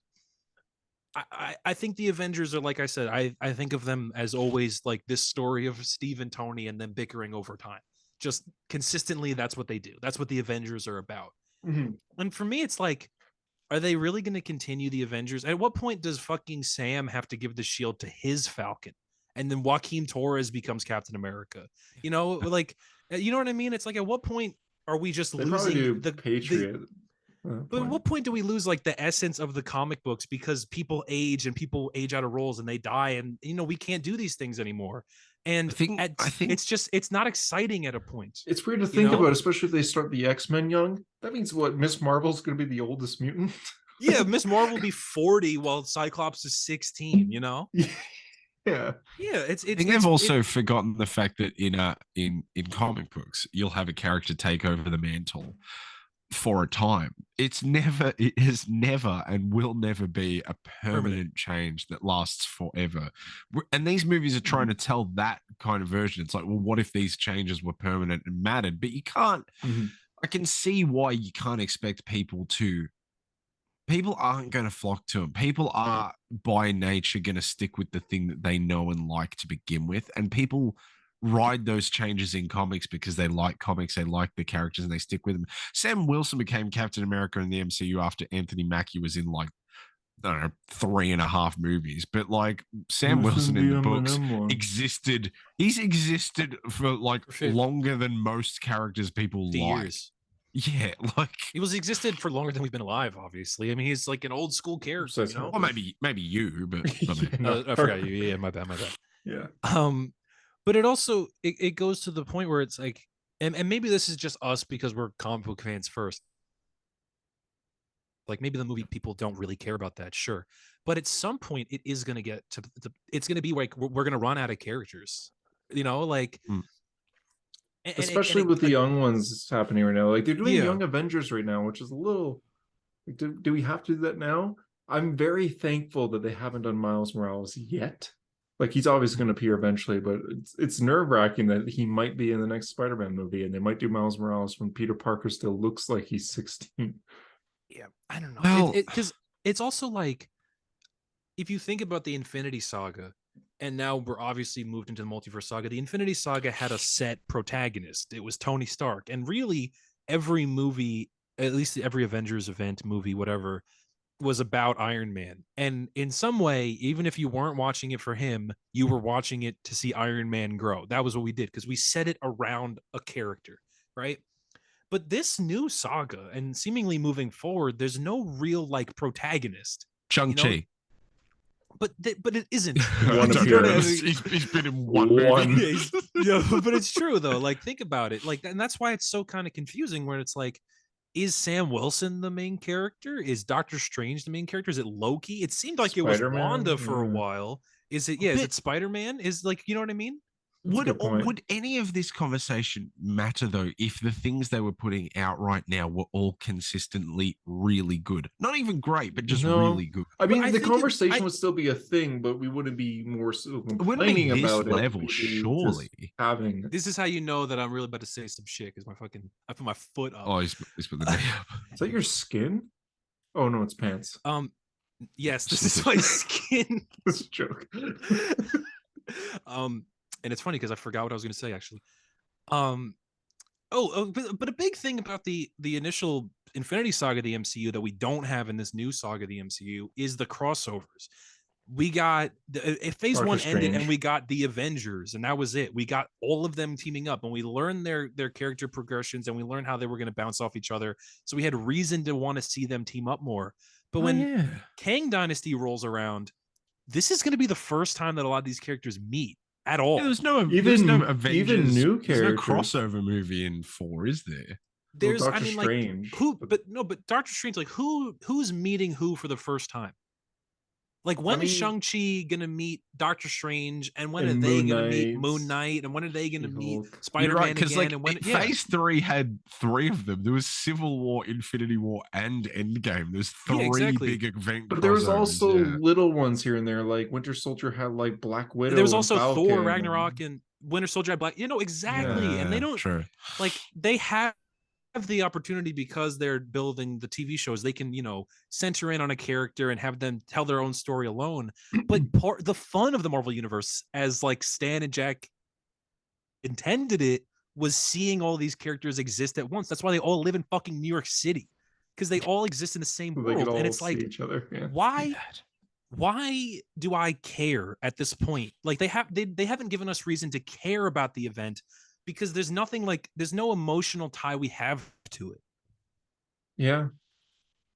I think the Avengers are, like I said, I think of them as always like this story of Steve and Tony and them bickering over time. Just consistently, that's what they do. That's what the Avengers are about. Mm-hmm. And for me, it's like, are they really going to continue the Avengers? At what point does fucking Sam have to give the shield to his Falcon? And then Joaquin Torres becomes Captain America? You know, like, you know what I mean? It's like, at what point are we just losing the Patriot? But at what point do we lose like the essence of the comic books because people age out of roles and they die, and you know, we can't do these things anymore. And I think it's not exciting at a point. It's weird to think about, especially if they start the X-Men young. That means what, Miss Marvel's going to be the oldest mutant? Yeah, Miss Marvel will be 40 while Cyclops is 16, you know? Yeah. Yeah, I think they've also forgotten the fact that in comic books, you'll have a character take over the mantle for a time. It is never and will never be a permanent change that lasts forever. And these movies are trying to tell that kind of version. It's like, well, what if these changes were permanent and mattered? But you can't. I can see why you can't expect people aren't going to flock to them. People are by nature going to stick with the thing that they know and like to begin with. And people ride those changes in comics because they like comics, they like the characters, and they stick with them. Sam Wilson became Captain America in the MCU after Anthony Mackie was in, like, I don't know, 3.5 movies. But like, Sam Wilson in the books existed. He's existed for like longer than most characters people like. Years. Yeah, like he existed for longer than we've been alive. Obviously, I mean, he's like an old school character. You know? Well, maybe you, but I forgot you. Yeah, my bad. Yeah. But it also it goes to the point where it's like, and maybe this is just us because we're comic book fans first. Like, maybe the movie people don't really care about that, sure. But at some point, it is going to get to it's going to be like we're going to run out of characters, you know, like. Especially with the young ones happening right now. Like, they're doing Young Avengers right now, which is a little. Like, do we have to do that now? I'm very thankful that they haven't done Miles Morales yet. Like, he's obviously going to appear eventually, but it's nerve-wracking that he might be in the next Spider-Man movie, and they might do Miles Morales when Peter Parker still looks like he's 16. Yeah, I don't know. Well, because it's also like, if you think about the Infinity Saga, and now we're obviously moved into the Multiverse Saga, the Infinity Saga had a set protagonist. It was Tony Stark. And really, every movie, at least every Avengers event, movie, whatever, was about Iron Man. And in some way, even if you weren't watching it for him, you were watching it to see Iron Man grow. That was what we did, because we set it around a character, right? But this new saga, and seemingly moving forward, there's no real like protagonist. Shang-Chi. but it isn't. One appearance. He's been in one movie. Yeah, but it's true though. Like, think about it. Like, and that's why it's so kind of confusing. Where it's like, is Sam Wilson the main character? Is Doctor Strange the main character? Is it Loki? It seemed like Spider-Man? It was Wanda for a while. Is it? Yeah, is it Spider-Man? Is like, you know what I mean? Would any of this conversation matter though if the things they were putting out right now were all consistently really good? Not even great, but just really good. I mean, the conversation would still be a thing, but we wouldn't be more so complaining about level, it. Surely. This is how you know that I'm really about to say some shit because I put my foot up. Oh, he's put the knee up. Is that your skin? Oh no, it's pants. Yes, this is my skin. That's a joke. And it's funny because I forgot what I was going to say actually. But a big thing about the initial Infinity Saga of the MCU that we don't have in this new saga of the MCU is the crossovers. We got phase one ended and we got the Avengers, and that was it. We got all of them teaming up, and we learned their character progressions, and we learned how they were going to bounce off each other. So we had reason to want to see them team up more. But when Kang Dynasty rolls around, this is going to be the first time that a lot of these characters meet at all. Yeah, there's no Avengers, even new characters. There's no crossover movie in 4, is there? There's, Doctor Strange. But Doctor Strange, like who's meeting who for the first time? Like, when is Shang-Chi gonna meet Doctor Strange, and when are they gonna meet Moon Knight, and when are they gonna meet Spider-Man again? Like, and when Phase 3 had 3 of them. There was Civil War, Infinity War, and Endgame. There's 3 big events. But there was also little ones here and there. Like Winter Soldier had like Black Widow. There was also Thor, Ragnarok, and Winter Soldier had Black. Exactly. And they don't like they have the opportunity because they're building the TV shows. They can, center in on a character and have them tell their own story alone. But the fun of the Marvel Universe, as like Stan and Jack intended it, was seeing all these characters exist at once. That's why they all live in fucking New York City, because they all exist in the same world. And it's like, each other. Yeah. Why do I care at this point? Like, they haven't given us reason to care about the event, because there's no emotional tie we have to it. Yeah.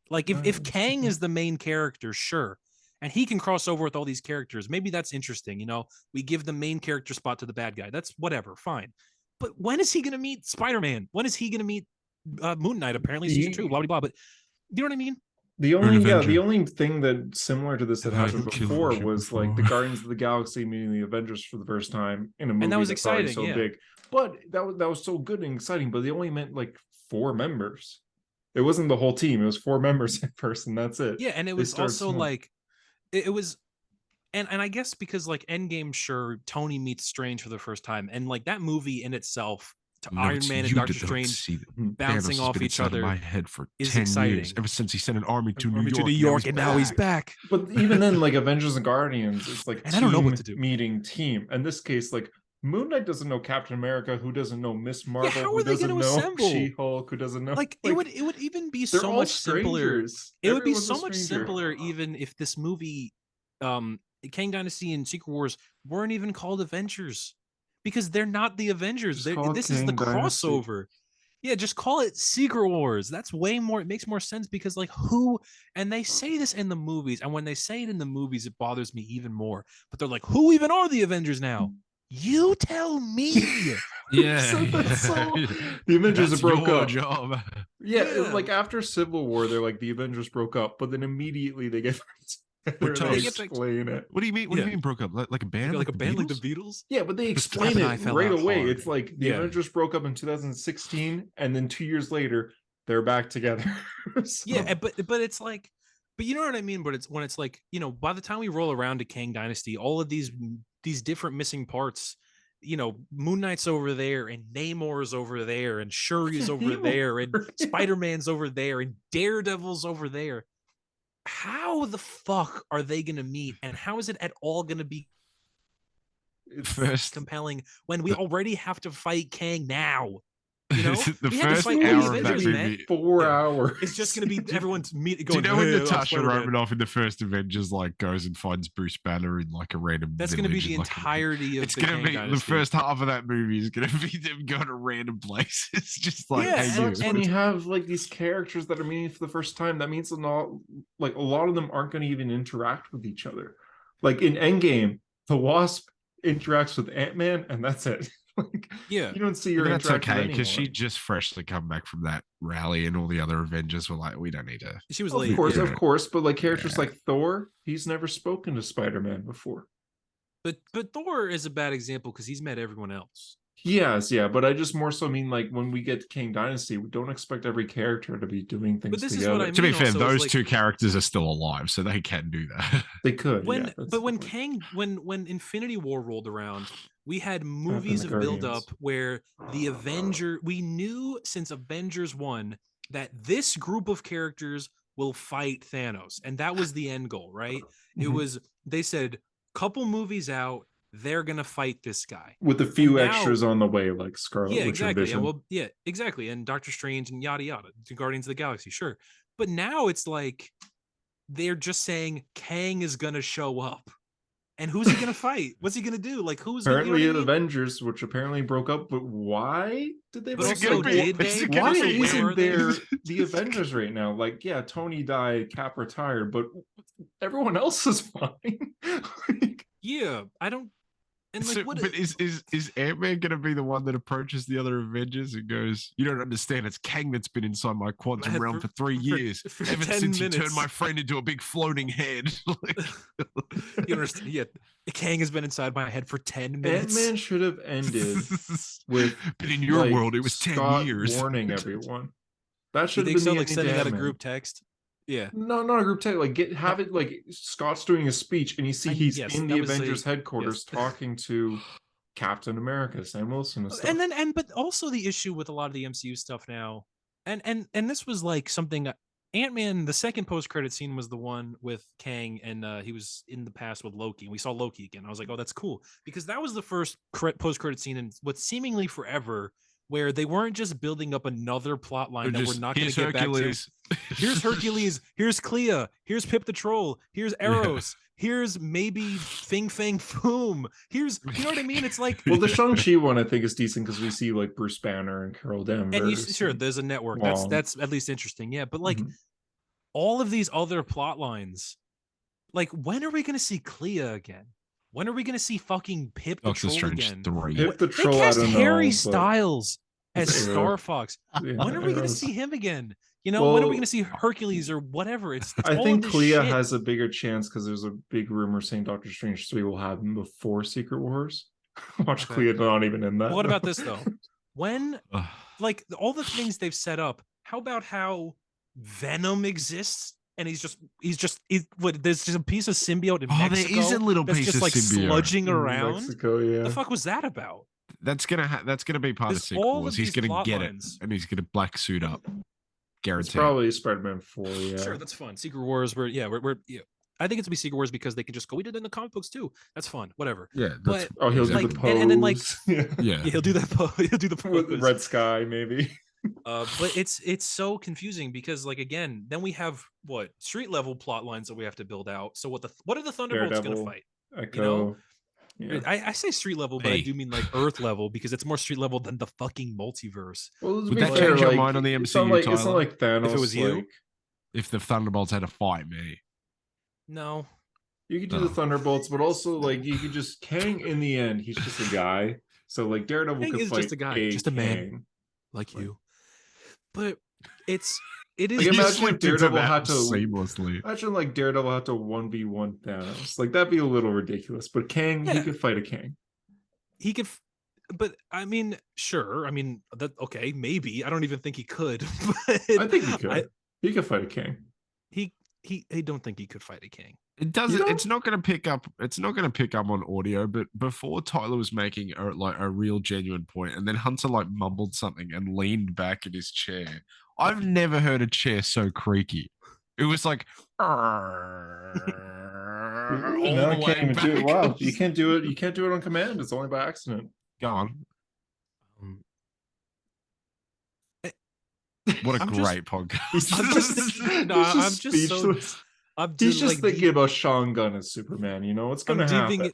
Like, if Kang is the main character, sure, and he can cross over with all these characters, maybe that's interesting. We give the main character spot to the bad guy. That's whatever, fine. But when is he going to meet Spider-Man? When is he going to meet Moon Knight? Apparently, season 2, blah, blah, blah. But you know what I mean? The only thing that similar to this that happened before was like the Guardians of the Galaxy meeting the Avengers for the first time in a movie, and that was exciting, so big. But that was so good and exciting. But they only meant like 4 members. It wasn't the whole team. It was 4 members at first, and that's it. Yeah, and it was also like it was, and I guess because like Endgame, sure, Tony meets Strange for the first time, and like that movie in itself, Iron Man and Doctor Strange bouncing off each other, my head for is 10 exciting. years, ever since he sent an army to New York, and now he's back. But even then, like Avengers and Guardians, it's like and I don't know what to do. Meeting team. In this case, like Moon Knight doesn't know Captain America, who doesn't know Miss Marvel, how are they going to assemble? She-Hulk, who doesn't know. Like it would even be so much simpler. It would be so much simpler even if this movie, Kang Dynasty and Secret Wars, weren't even called Avengers, because they're not the Avengers. This is the crossover. Yeah, just call it Secret Wars. That's way more. It makes more sense, because like and they say this in the movies, and when they say it in the movies, it bothers me even more. But they're like, who even are the Avengers now? You tell me. The Avengers broke up. Job. Yeah, like after Civil War, they're like the Avengers broke up, but then immediately they get explain it. What do you mean? What do you mean broke up? Like a band? Like a band like the Beatles? Yeah, but they explain it right away. Hard. It's like the Avengers broke up in 2016, and then 2 years later they're back together. So. Yeah, but it's like, but you know what I mean? But it's when it's like, by the time we roll around to Kang Dynasty, all of these different missing parts, Moon Knight's over there, and Namor's over there, and Shuri's over there, and Spider-Man's over there, and Daredevil's over there. How the fuck are they going to meet, and how is it at all going to be compelling when we already have to fight Kang now? The first hour of that movie, 4 hours. It's just going to be everyone's meeting. Do you know when Natasha Romanoff in the first Avengers like goes and finds Bruce Banner in like a random? That's going to be the entirety of. It's going to be the first half of that movie is going to be them going to random places. It's just like, and you have like these characters that are meeting for the first time. That means a lot of them aren't going to even interact with each other. Like in Endgame, the Wasp interacts with Ant-Man, and that's it. Like, yeah, you don't see her that's interact okay with because anyone. she just freshly come back from that rally, and all the other Avengers were like, "We don't need her." she was Of late. course, Yeah. of course, but like characters Yeah. like Thor, he's never spoken to Spider-Man before. But Thor is a bad example because he's met everyone else. Yes, yeah, but I just more so mean like when we get to King Dynasty, we don't expect every character to be doing things But this together. is what I mean. To be fair, also, those like, two characters are still alive, so they can do that. They could, when yeah, but when Kang when Infinity War rolled around, we had movies of build up where we knew since Avengers 1 that this group of characters will fight Thanos, and that was the end goal, right? It was, they said, couple movies out, they're gonna fight this guy with a few extras on the way, like Scarlet Witch and Vision. Exactly, and Doctor Strange and yada yada, to Guardians of the Galaxy, sure. But now it's like they're just saying Kang is gonna show up, and who's he gonna fight? What's he gonna do? Like, who's apparently the Avengers, which apparently broke up? But why did they? But also, did they? Why isn't there the Avengers right now? Like, yeah, Tony died, Cap retired, but everyone else is fine. Like, yeah, I don't. And like, but is Ant-Man gonna be the one that approaches the other Avengers and goes, "You don't understand, it's Kang that's been inside my quantum realm for 3 years, ever since you turned my friend into a big floating head." You understand? Yeah, Kang has been inside my head for 10 minutes. Ant-Man should have ended with, but in your world, it was 10 years. Warning everyone. That should have been so, like sending out a group text. Yeah, no, not a group text. Like, have it like Scott's doing a speech, and you see he's in the Avengers headquarters talking to Captain America, Sam Wilson, and stuff. But also the issue with a lot of the MCU stuff now, and this was like something. Ant-Man, the second post-credit scene was the one with Kang, and he was in the past with Loki, and we saw Loki again. I was like, oh, that's cool, because that was the first post-credit scene in what seemingly forever, where they weren't just building up another plot line that we're not going to get back to. Here's Hercules, here's Clea, here's Pip the Troll, here's Eros, here's maybe Fing Fang Foom, here's, you know what I mean? It's like, well, the Shang-Chi one I think is decent because we see like Bruce Banner and Carol Danvers. And sure, there's a network. That's at least interesting. Yeah, but like all of these other plot lines, like, when are we going to see Clea again? When are we going to see fucking Pip the Troll again? Pip the Troll, they cast I don't Harry know, Styles as Star Fox. Yeah, when are we going to see him again? You know, when are we going to see Hercules or whatever? It's I think Clea has a bigger chance because there's a big rumor saying Doctor Strange 3 will happen before Secret Wars. Watch Clea not even in that. But what about this though? When, like, all the things they've set up, how about how Venom exists? And he's just there's just a piece of symbiote in Mexico. There is a little that's piece just of like symbiote sludging around. Mexico, yeah. The fuck was that about? That's gonna be part of Secret Wars. He's gonna get it, and he's gonna black suit up. Guaranteed. It's probably Spider-Man 4. Yeah, sure, that's fun. Secret Wars, we're I think it's to be Secret Wars because they can just go. We did it in the comic books too. That's fun. Whatever. Yeah. But he'll do the pose. And then like yeah, he'll do that pose. He'll do the pose. With the Red Sky maybe. But it's so confusing because, like, again, then we have what street level plot lines that we have to build out. So what are the Thunderbolts going to fight? Echo. You know, yeah. I say street level, but I do mean like Earth level because it's more street level than the fucking multiverse. Well, would that change your mind on the MCU? It's not like Thanos. If it was you, if the Thunderbolts had to fight me, no. You could do the Thunderbolts, but also like you could just Kang. In the end, he's just a guy. So like Daredevil Kang could is fight just a guy, just a man Kang. like you. But it is. Like, imagine if Daredevil had to seamlessly. Imagine like Daredevil had to 1v1 Thanos. Like that'd be a little ridiculous. But Kang, he could fight a Kang. He could, but I mean, sure. I mean that. Okay, maybe. I don't even think he could. But I think he could. He could fight a King. I don't think he could fight a King. It doesn't. It's not going to pick up. It's not going to pick up on audio. But before Tyler was making a real genuine point, and then Hunter like mumbled something and leaned back in his chair. I've never heard a chair so creaky. It was like. No, I can't even do it. Wow, you can't do it. You can't do it on command. It's only by accident. Go on. What a great podcast. He's just thinking about Sean Gunn as Superman. You know what's going to happen?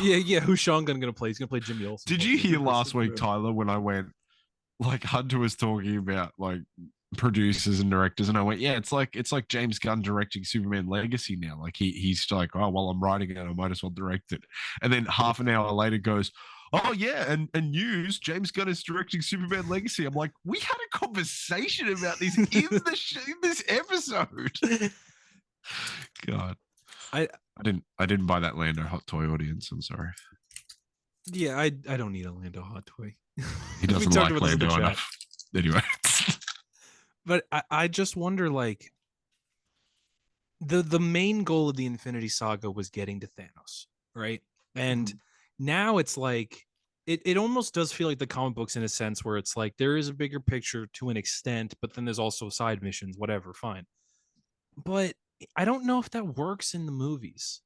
Yeah. Who's Sean Gunn going to play? He's going to play Jimmy Olsen. Did you hear last week, Tyler, when I went, like Hunter was talking about like producers and directors, and I went, yeah, it's like James Gunn directing Superman Legacy now. Like he's like, oh well, I'm writing it, I might as well direct it. And then half an hour later goes, oh yeah, and news, James Gunn is directing Superman Legacy. I'm like, we had a conversation about this in this episode. God, I didn't buy that Lando hot toy audience. I'm sorry. Yeah, I don't need a Lando hot toy. He doesn't like Lando enough. Anyway. But I just wonder, like, the main goal of the Infinity Saga was getting to Thanos, right? And now it's like it almost does feel like the comic books in a sense where it's like there is a bigger picture to an extent, but then there's also side missions, whatever, fine. But I don't know if that works in the movies.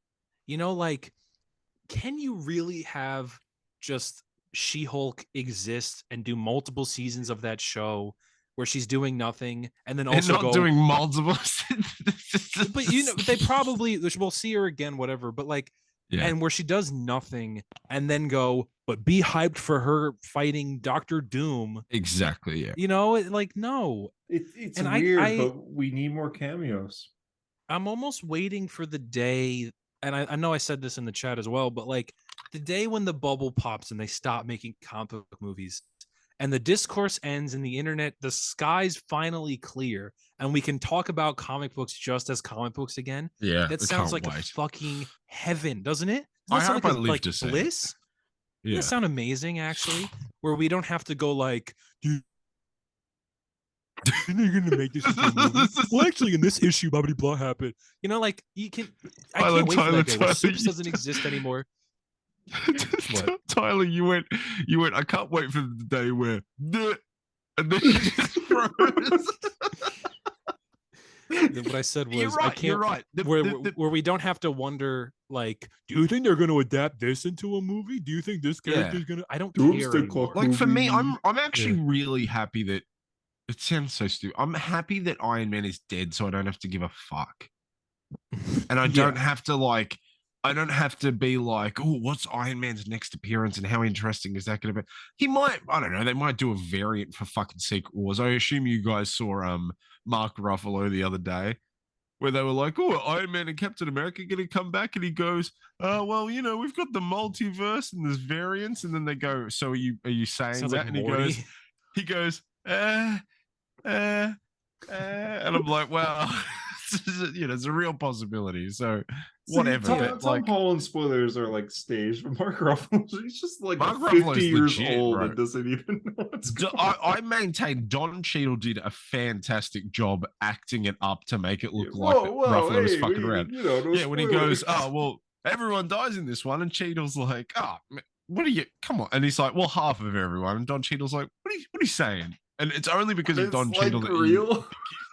You know, like, can you really have just She-Hulk exist and do multiple seasons of that show where she's doing nothing and then also not doing multiple but you know, they probably will see her again, whatever, but like, yeah. And where she does nothing and then go, but be hyped for her fighting Dr. Doom. Exactly. Yeah. You know, like, no, it's and weird, but we need more cameos. I'm almost waiting for the day, and I know I said this in the chat as well, but like the day when the bubble pops and they stop making comic book movies and the discourse ends and the internet, the sky's finally clear and we can talk about comic books just as comic books again. Yeah. That sounds like a fucking heaven, doesn't it? Doesn't I hope I live to say bliss? Yeah. Doesn't that sound amazing, actually? Where we don't have to go like, dude, they're gonna make this into a movie. Well, actually, in this issue, blah blah blah happened. You know, like you can. I can't wait for that day where Supes doesn't exist anymore. Tyler, you went. I can't wait for the day where, and then you just froze. What I said was, I can't. You're right. Where we don't have to wonder, like, do you think they're going to adapt this into a movie? Do you think this character's going to? I don't care anymore. Like for me, I'm actually really happy that. It sounds so stupid. I'm happy that Iron Man is dead, so I don't have to give a fuck. And I don't have to be like, oh, what's Iron Man's next appearance and how interesting is that going to be? He might, I don't know, they might do a variant for fucking Secret Wars. I assume you guys saw Mark Ruffalo the other day where they were like, oh, Iron Man and Captain America going to come back? And he goes, well, you know, we've got the multiverse and there's variants. And then they go, so are you saying sounds that? Like and he goes, and I'm like, well, you know, it's a real possibility. So whatever. Tom Holland spoilers are like staged, but Mark Ruffalo, he's just like 50 years old and doesn't even know what's going on. I maintain Don Cheadle did a fantastic job acting it up to make it look like Ruffalo was fucking around. You know, when he goes, oh, well, everyone dies in this one, and Cheadle's like, oh, what are you? Come on. And he's like, well, half of everyone. And Don Cheadle's like, what are you saying? And it's only because of Don Cheadle that he keeps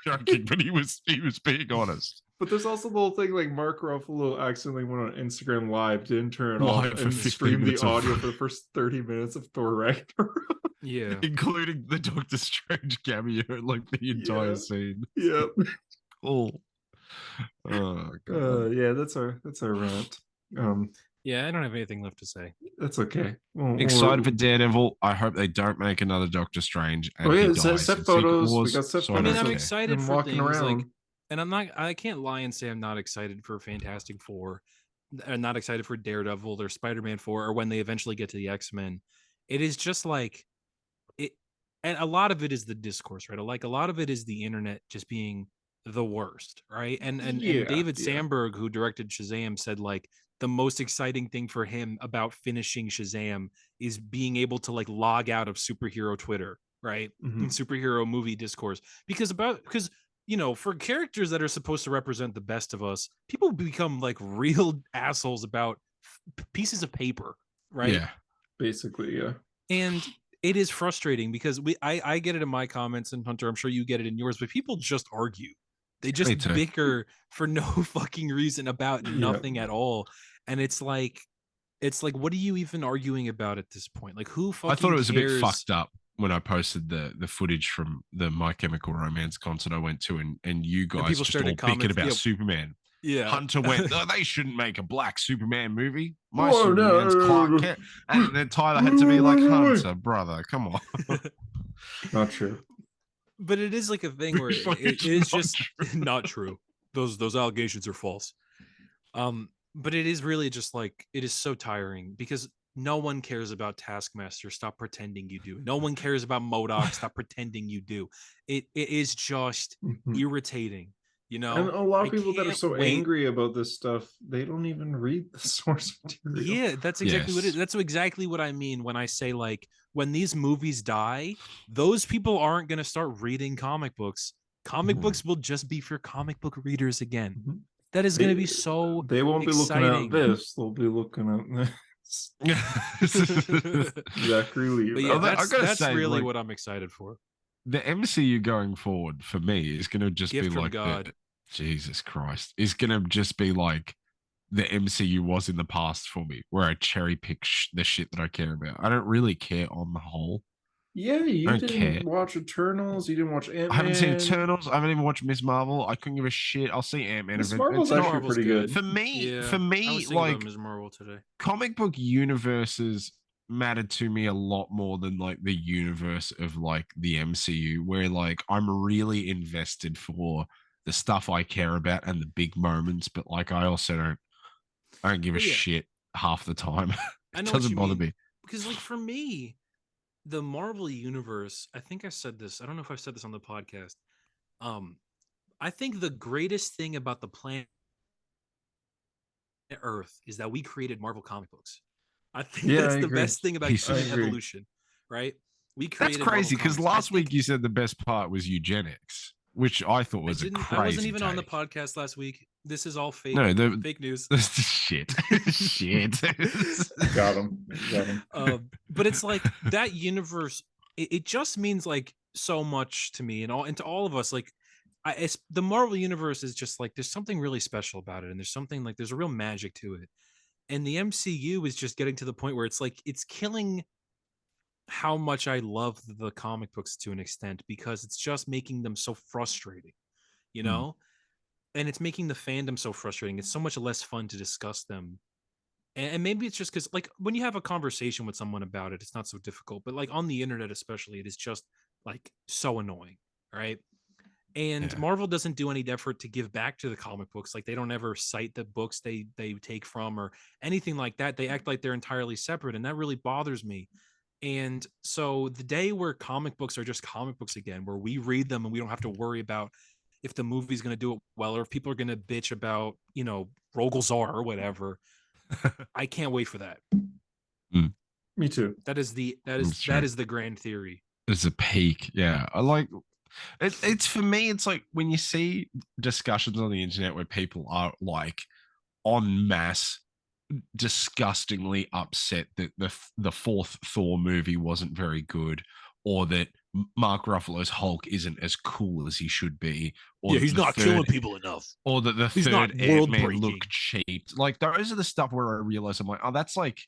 joking, but he was being honest. But there's also the whole thing like Mark Ruffalo accidentally went on Instagram Live, didn't turn it off, and streamed the audio for the first 30 minutes of Thor Ragnarok. Yeah, including the Doctor Strange cameo, like the entire scene. Yep. Cool. Oh god. Yeah, that's our rant. Yeah, I don't have anything left to say. That's okay. Excited for Daredevil. I hope they don't make another Doctor Strange. And set photos. We got set photos. I mean, I'm excited for things around. Like, and I can't lie and say I'm not excited for Fantastic Four. I'm not excited for Daredevil or Spider-Man 4 or when they eventually get to the X-Men. It is just like it, and a lot of it is the discourse, right? Like a lot of it is the internet just being the worst, right? And David Sandberg, who directed Shazam, said like the most exciting thing for him about finishing Shazam is being able to like log out of superhero Twitter, right? And superhero movie discourse. Because you know, for characters that are supposed to represent the best of us, people become like real assholes about pieces of paper, right? Yeah, basically, yeah. And it is frustrating because I get it in my comments, and Hunter, I'm sure you get it in yours, but people just argue. They just bicker for no fucking reason about nothing at all. And it's like, what are you even arguing about at this point? Like, who fucking I thought it was cares? A bit fucked up when I posted the footage from the My Chemical Romance concert I went to, and you guys just all bickered about Superman. Yeah. Hunter went, oh, they shouldn't make a black Superman movie. My Superman's Clark Kent. And then Tyler had to be like, Hunter, brother, come on. Not true. but it is like a thing where it is just not true. Those allegations are false. But it is really just like, it is so tiring because no one cares about Taskmaster. Stop pretending you do. No one cares about MODOK. Stop pretending you do. It is just irritating, you know. And a lot of people that are so angry about this stuff, they don't even read the source material. Yeah, that's exactly what it is. That's exactly what I mean when I say, like, when these movies die, those people aren't going to start reading comic books. Comic books will just be for comic book readers again. That is going to be so They won't exciting. be looking at this. They'll be looking at this. Zachary Levi. Yeah, that's say, really what I'm excited for. The MCU going forward for me is going to just be like God. Jesus Christ. It's going to just be like the MCU was in the past for me, where I cherry pick the shit that I care about. I don't really care on the whole. Yeah, you didn't watch Eternals. You didn't watch Ant-Man. I haven't seen Eternals. I haven't even watched Ms. Marvel. I couldn't give a shit. I'll see Ant-Man. Ms. Marvel's actually pretty good. For me, like Ms. Marvel today. Comic book universes mattered to me a lot more than like the universe of like the MCU, where like I'm really invested for the stuff I care about and the big moments, but like I also don't give a shit half the time. It doesn't bother me. Because like for me, the Marvel universe, I think I said this. I don't know if I've said this on the podcast. I think the greatest thing about the planet Earth is that we created Marvel comic books. I think that's the best thing about human evolution, right? We created. That's crazy because last week you said the best part was eugenics, which I thought was a crazy. I wasn't even on the podcast last week. This is all fake. No, fake news. Shit. Got him. But it's like that universe. It just means like so much to me and to all of us. Like, the Marvel universe is just like there's something really special about it, and there's something like there's a real magic to it. And the MCU is just getting to the point where it's like it's killing how much I love the comic books to an extent, because it's just making them so frustrating, you know. And it's making the fandom so frustrating. It's so much less fun to discuss them. And maybe it's just because, like, when you have a conversation with someone about it, it's not so difficult. But, like, on the internet especially, it is just, like, so annoying, right? And Marvel doesn't do any effort to give back to the comic books. Like, they don't ever cite the books they take from or anything like that. They act like they're entirely separate, and that really bothers me. And so the day where comic books are just comic books again, where we read them and we don't have to worry about if the movie's going to do it well, or if people are going to bitch about, you know, Rogol or whatever. I can't wait for that. Me too. That is the grand theory. It's a peak. Yeah. I like it's for me, it's like when you see discussions on the internet where people are like en masse disgustingly upset that the fourth Thor movie wasn't very good, or that Mark Ruffalo's Hulk isn't as cool as he should be, or he's not killing people enough, or that the third Ant-Man looked cheap. Like, those are the stuff where I realize I'm like, oh, that's like,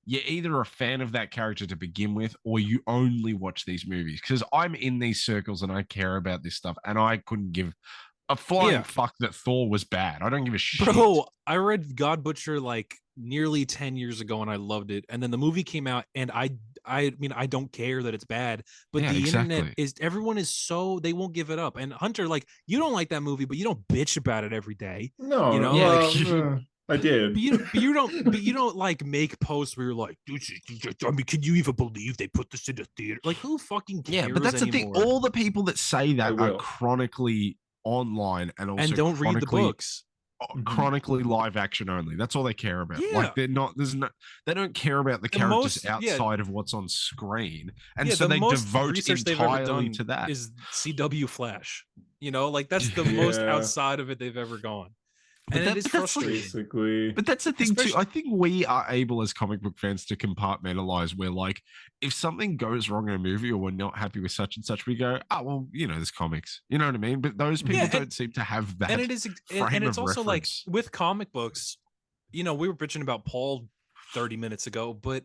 you're either a fan of that character to begin with, or you only watch these movies. Because I'm in these circles and I care about this stuff, and I couldn't give a flying fuck that Thor was bad. I don't give a shit. Bro, I read God Butcher like nearly 10 years ago and I loved it. And then the movie came out, and I mean, I don't care that it's bad, but the internet is, everyone is so, they won't give it up. And Hunter, like, you don't like that movie, but you don't bitch about it every day. No, you know, I did. But you don't like make posts where you're like, I mean, can you even believe they put this in the theater? Like, who fucking cares? Yeah, but that's anymore? The thing. All the people that say that are chronically online and also don't read the books. Chronically live action only. That's all they care about. Like, they don't care about the characters outside of what's on screen, and so they devote entirely to that. Is CW Flash? You know, like, that's the most outside of it they've ever gone. And it is frustrating. Basically. But that's the thing too. I think we are able as comic book fans to compartmentalize where, like, if something goes wrong in a movie or we're not happy with such and such, we go, oh, well, you know, there's comics. You know what I mean? But those people don't seem to have that. And it is, and it's also reference. Like with comic books, you know, we were bitching about Paul 30 minutes ago, but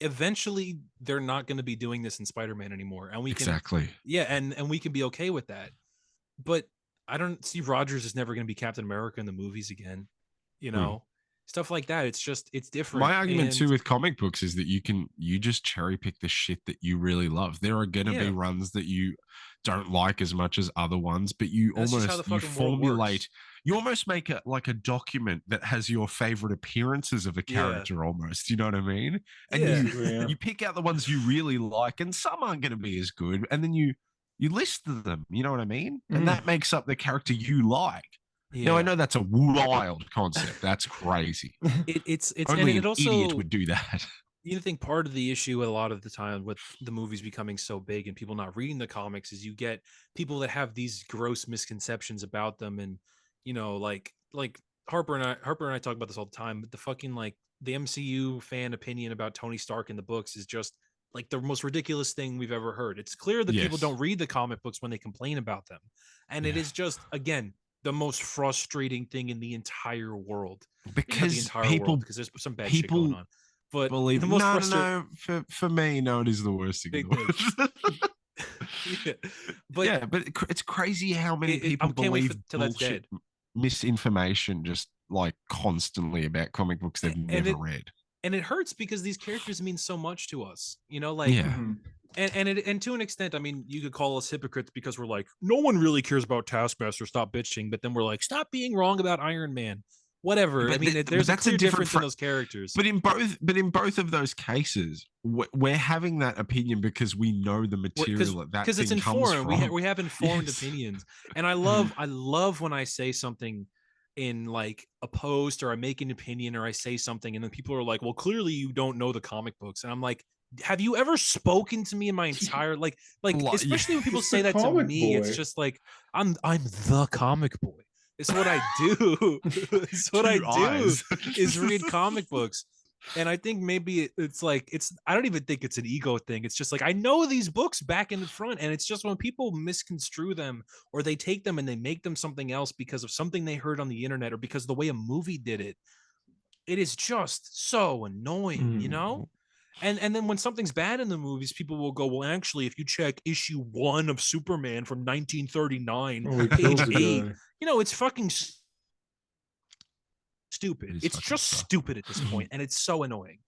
eventually they're not going to be doing this in Spider-Man anymore. And we can, and we can be okay with that. But Steve Rogers is never going to be Captain America in the movies again, you know? stuff like that. It's different. My argument too with comic books is that you just cherry pick the shit that you really love. There are going to be runs that you don't like as much as other ones, but you formulate, you almost make it like a document that has your favorite appearances of a character almost, you know what I mean? And you pick out the ones you really like, and some aren't going to be as good, and then you list them, you know what I mean? And that makes up the character you like. Now I know that's a wild concept. That's crazy. It's only and it also, an idiot would do that. You think part of the issue a lot of the time with the movies becoming so big and people not reading the comics is you get people that have these gross misconceptions about them, and like Harper and I talk about this all the time, but the fucking the MCU fan opinion about Tony Stark in the books is just like the most ridiculous thing we've ever heard. It's clear that people don't read the comic books when they complain about them, and it is just, again, the most frustrating thing in the entire world. Because there's some bad shit going on. But believe the most for me, no, it is the worst thing in the world. But it's crazy how many people believe bullshit, misinformation, just like constantly about comic books they've never read. And it hurts because these characters mean so much to us, and to an extent, I mean, you could call us hypocrites because we're like, no one really cares about Taskmaster, stop bitching, but then we're like, stop being wrong about Iron Man. Whatever. I mean, there's a clear difference in those characters. But in both of those cases, we're having that opinion because we know the material that thing it's informed. Comes from. We have informed opinions, and I love when I say something in like a post, or I make an opinion, or I say something, and then people are like, "Well, clearly you don't know the comic books," and I'm like, have you ever spoken to me in my entire like especially when people say that to me, it's just like I'm the comic boy. It's what I do. It's what I do is read comic books. And I think maybe I don't even think it's an ego thing. It's just like, I know these books back and front. And it's just when people misconstrue them, or they take them and they make them something else because of something they heard on the internet, or because of the way a movie did it, it is just so annoying, And then when something's bad in the movies, people will go, well, actually, if you check issue 1 of Superman from 1939, page 8, it's fucking stupid. It's just stupid at this point, and it's so annoying.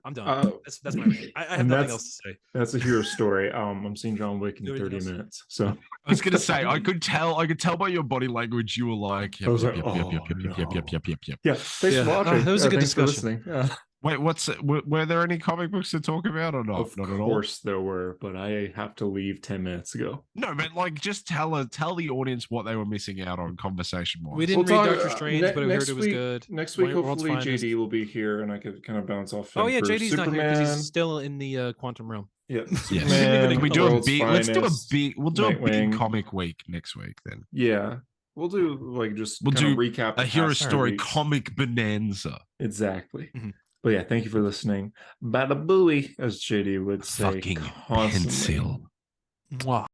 I'm done. That's my rant. I have nothing else to say. That's a hero story. I'm seeing John Wick in 30 minutes. So I was gonna say, I could tell by your body language you were like, yep. Yeah, thanks for watching. That was a good discussion. Wait, were there any comic books to talk about or not? Of course there were, but I have to leave 10 minutes ago. No, but like, just tell the audience what they were missing out on conversation-wise. We didn't read Doctor Strange, but we heard it was good. Next week, hopefully JD will be here, and I could kind of bounce off. Oh yeah, JD's not here because he's still in the quantum realm. Yeah, Superman, we do a big. Let's do a big. We'll do a big comic week next week then. Yeah. We'll do recap a hero story comic bonanza. Exactly. But yeah, thank you for listening. Bada booey, as JD would say. Fucking pencil. Mwah.